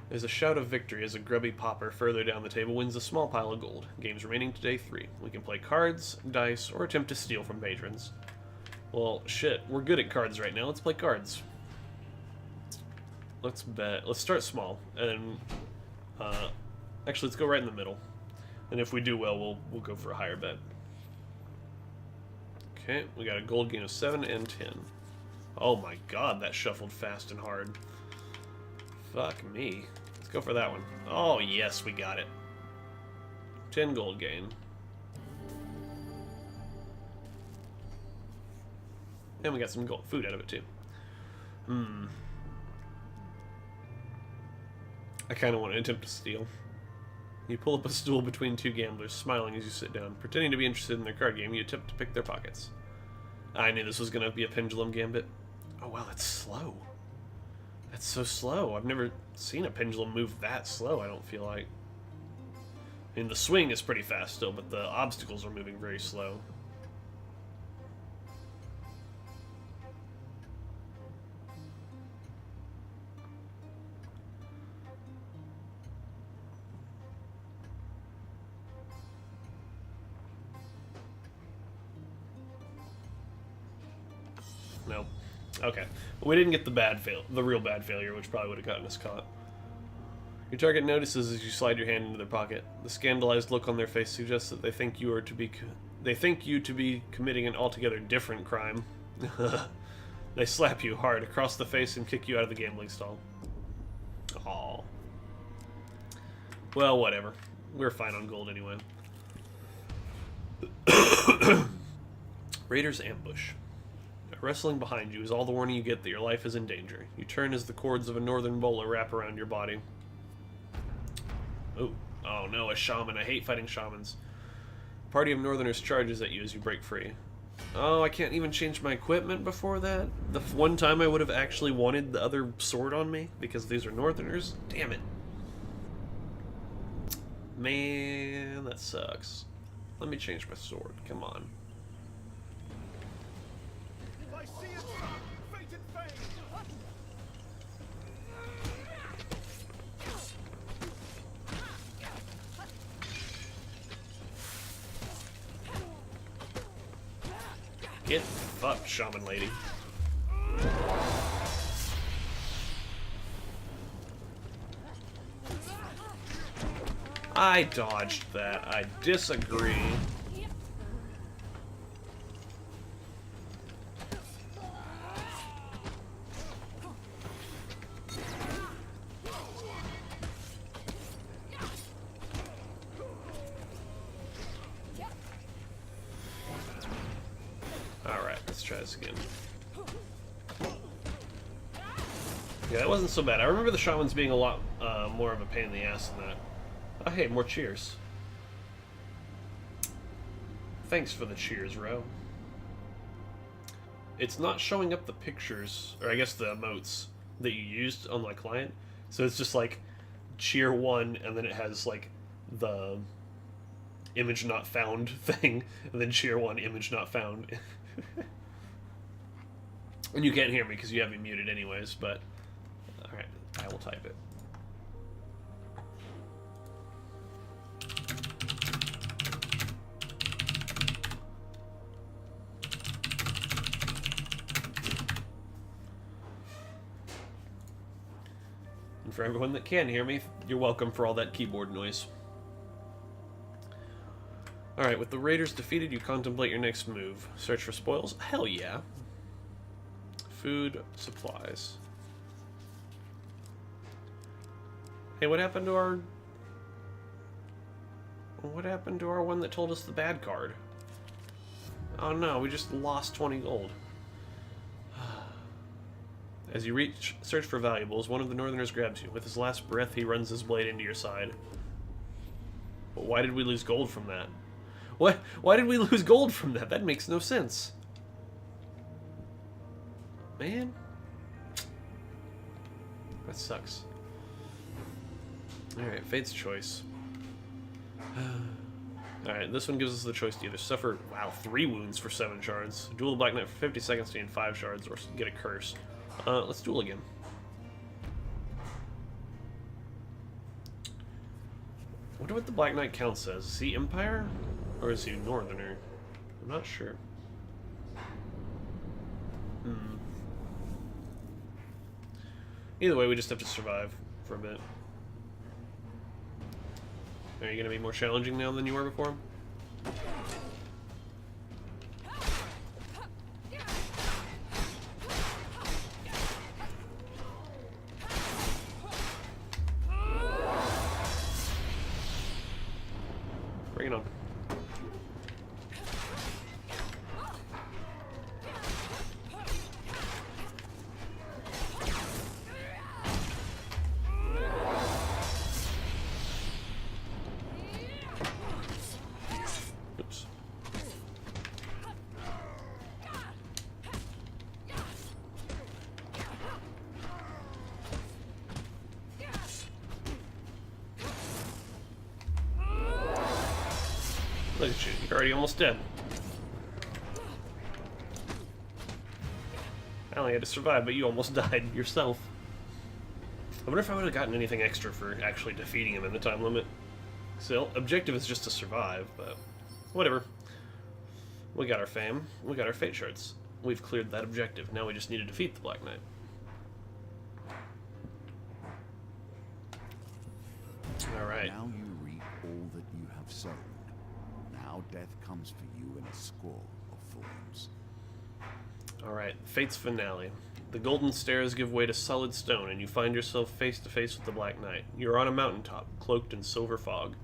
There's a shout of victory as a grubby pauper further down the table wins a small pile of gold. Games remaining to day 3. We can play cards, dice, or attempt to steal from patrons. Well, shit, we're good at cards right now. Let's play cards. Let's bet. Let's start small, and actually, let's go right in the middle. And if we do well, we'll go for a higher bet. Okay, we got a gold gain of 7 and 10. Oh my god, that shuffled fast and hard. Fuck me. Let's go for that one. Oh yes, we got it. 10 gold gain. And we got some gold food out of it too. I kind of want to attempt to steal. You pull up a stool between 2 gamblers, smiling as you sit down. Pretending to be interested in their card game, you attempt to pick their pockets. I knew this was going to be a pendulum gambit. Oh wow, that's slow. That's so slow. I've never seen a pendulum move that slow, I don't feel like. I mean, the swing is pretty fast still, but the obstacles are moving very slow. Nope. Okay. Well, we didn't get the real bad failure, which probably would have gotten us caught. Your target notices as you slide your hand into their pocket. The scandalized look on their face suggests that they think you to be committing an altogether different crime. They slap you hard across the face and kick you out of the gambling stall. Aww. Well, whatever. We're fine on gold anyway. Raiders ambush. Wrestling behind you is all the warning you get that your life is in danger. You turn as the cords of a northern bowler wrap around your body. Ooh. Oh no, a shaman. I hate fighting shamans. A party of northerners charges at you as you break free. Oh, I can't even change my equipment before that? The one time I would have actually wanted the other sword on me, because these are northerners? Damn it. Man, that sucks. Let me change my sword. Come on. Get fucked, shaman lady. I dodged that. I disagree. Alright, let's try this again. Yeah, that wasn't so bad. I remember the shamans being a lot more of a pain in the ass than that. Oh, hey, more cheers. Thanks for the cheers, Ro. It's not showing up the pictures, or I guess the emotes, that you used on my client. So it's just like, cheer 1, and then it has like the image not found thing, and then cheer 1, image not found. And you can't hear me because you have me muted anyways, but alright, I will type it. And for everyone that can hear me, you're welcome for all that keyboard noise. Alright, with the raiders defeated, you contemplate your next move. Search for spoils? Hell yeah. Food, supplies. Hey, what happened to our... What happened to our one that told us the bad card? Oh no, we just lost 20 gold. As you reach, search for valuables, one of the northerners grabs you. With his last breath, he runs his blade into your side. But why did we lose gold from that? What? Why did we lose gold from that? That makes no sense. Man. That sucks. Alright, Fate's choice. Alright, this one gives us the choice to either suffer, 3 wounds for 7 shards, duel the Black Knight for 50 seconds to gain 5 shards, or get a curse. Let's duel again. I wonder what the Black Knight counts as. Is he Empire? Or is he Northerner? I'm not sure. Either way, we just have to survive for a bit. Are you going to be more challenging now than you were before? Bring it on. Oops. Look at you, you're already almost dead. I only had to survive, but you almost died yourself. I wonder if I would have gotten anything extra for actually defeating him in the time limit. Still, objective is just to survive, but whatever. We got our fame, we got our fate shards. We've cleared that objective, now we just need to defeat the Black Knight. Alright. Now you reap all that you have sown. Now death comes for you in a score of thorns. Alright, Fate's finale. The golden stairs give way to solid stone, and you find yourself face to face with the Black Knight. You're on a mountaintop, cloaked in silver fog.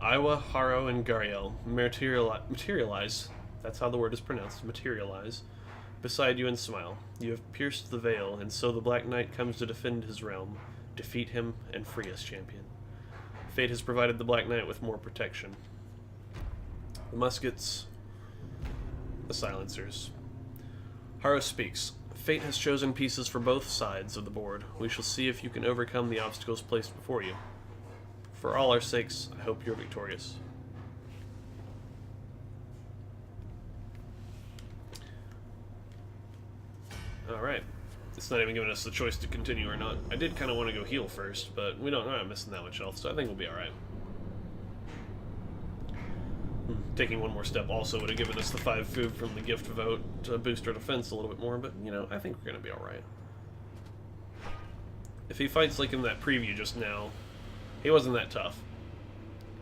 Iowa, Haro, and Gariel materialize. That's how the word is pronounced. Materialize. Beside you and smile. You have pierced the veil, and so the Black Knight comes to defend his realm. Defeat him and free us, champion. Fate has provided the Black Knight with more protection. The muskets. The silencers. Haro speaks. Fate has chosen pieces for both sides of the board. We shall see if you can overcome the obstacles placed before you. For all our sakes, I hope you're victorious. Alright. It's not even giving us the choice to continue or not. I did kind of want to go heal first, but we're not missing that much health, so I think we'll be alright. Taking one more step also would have given us the 5 food from the gift vote to boost our defense a little bit more, but, you know, I think we're going to be alright. If he fights like in that preview just now, he wasn't that tough.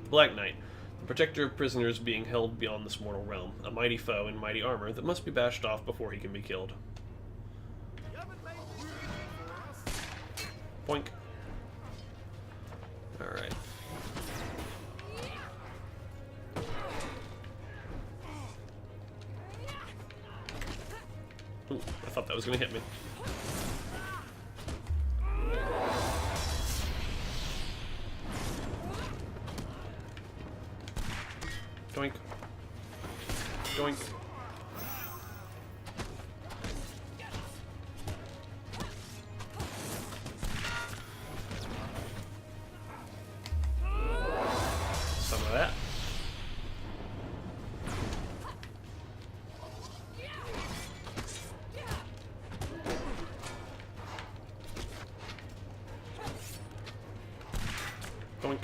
The Black Knight, the protector of prisoners being held beyond this mortal realm, a mighty foe in mighty armor that must be bashed off before he can be killed. Boink. Alright. Ooh, I thought that was going to hit me. Doink. Doink. Some of that. Doink.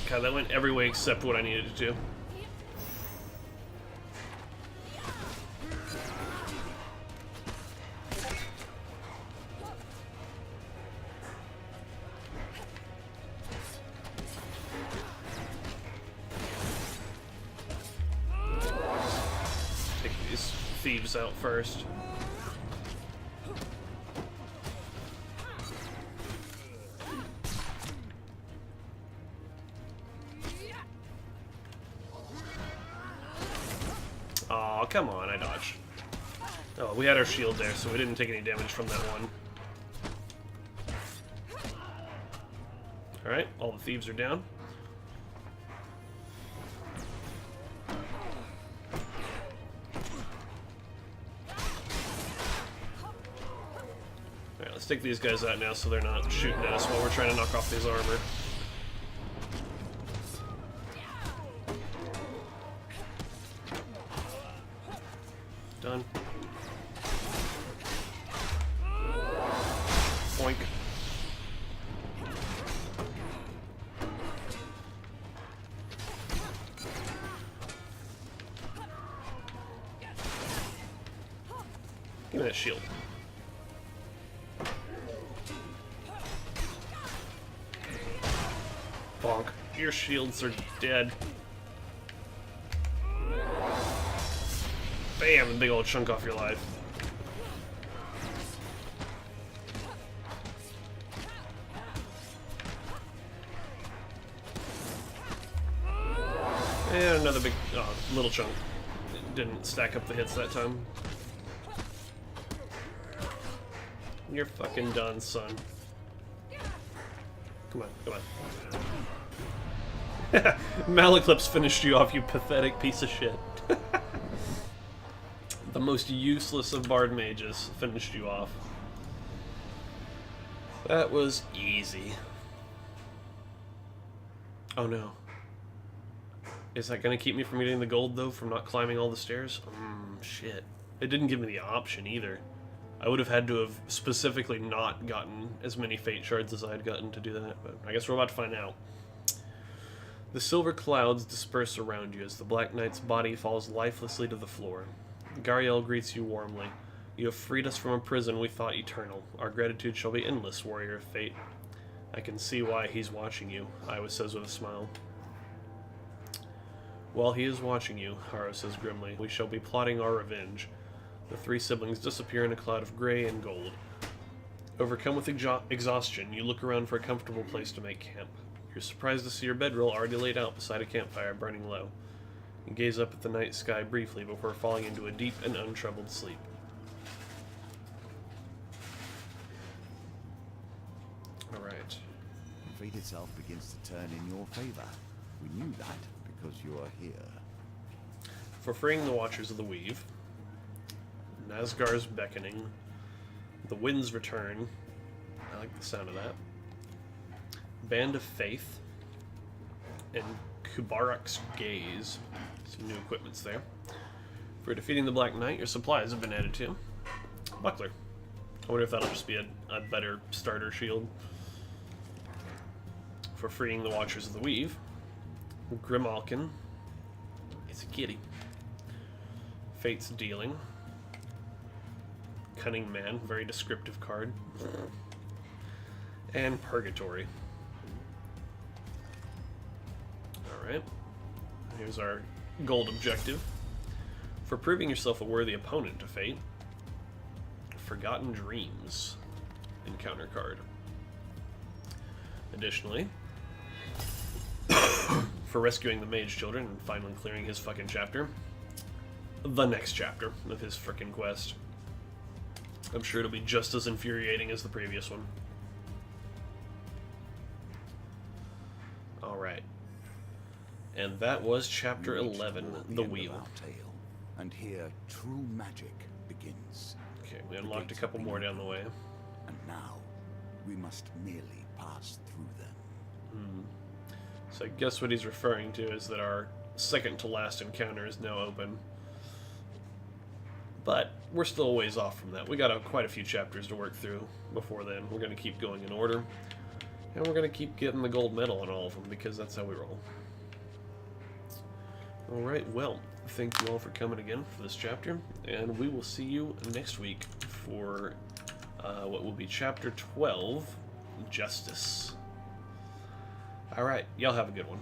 God, that went every way except what I needed it to. Take these thieves out first. Aw, come on, I dodged. Oh, we had our shield there, so we didn't take any damage from that one. Alright, all the thieves are down. Alright, let's take these guys out now so they're not shooting at us while we're trying to knock off his armor. Done. Boink. Give me that shield. Bonk. Your shields are dead. Bam! A big old chunk off your life. And another big, little chunk. It didn't stack up the hits that time. You're fucking done, son. Come on, come on. Malaclypse finished you off, you pathetic piece of shit. The most useless of bard mages finished you off. That was easy. Oh no. Is that gonna keep me from getting the gold though, from not climbing all the stairs? Shit. It didn't give me the option either. I would have had to have specifically not gotten as many fate shards as I had gotten to do that, but I guess we're about to find out. The silver clouds disperse around you as the Black Knight's body falls lifelessly to the floor. Gariel greets you warmly. You have freed us from a prison we thought eternal. Our gratitude shall be endless, warrior of fate. I can see why he's watching you, Iowa says with a smile. While he is watching you, Haro says grimly, we shall be plotting our revenge. The 3 siblings disappear in a cloud of gray and gold. Overcome with exhaustion, you look around for a comfortable place to make camp. You're surprised to see your bedroll already laid out beside a campfire burning low. You gaze up at the night sky briefly before falling into a deep and untroubled sleep. Alright. Fate itself begins to turn in your favor. We knew that because you are here. For freeing the Watchers of the Weave, Nazgar's beckoning, the Wind's return, I like the sound of that, Band of Faith, and Kubarak's Gaze. Some new equipments there. For defeating the Black Knight, your supplies have been added to. Buckler. I wonder if that'll just be a better starter shield. for freeing the Watchers of the Weave. Grimalkin. It's a kitty. Fate's Dealing. Cunning Man, very descriptive card. And Purgatory. Alright. Here's our gold objective. For proving yourself a worthy opponent to Fate, Forgotten Dreams. Encounter card. Additionally, for rescuing the mage children and finally clearing his fucking chapter, the next chapter of his frickin' quest. I'm sure it'll be just as infuriating as the previous one. Alright. And that was chapter 11, The Wheel. Tale, and here true magic begins. Okay, we unlocked a couple more down the way. And now, we must merely pass through them. So I guess what he's referring to is that our second to last encounter is now open. But we're still a ways off from that. We got quite a few chapters to work through before then. We're going to keep going in order. And we're going to keep getting the gold medal on all of them, because that's how we roll. Alright, well, thank you all for coming again for this chapter. And we will see you next week for what will be chapter 12, Justice. Alright, y'all have a good one.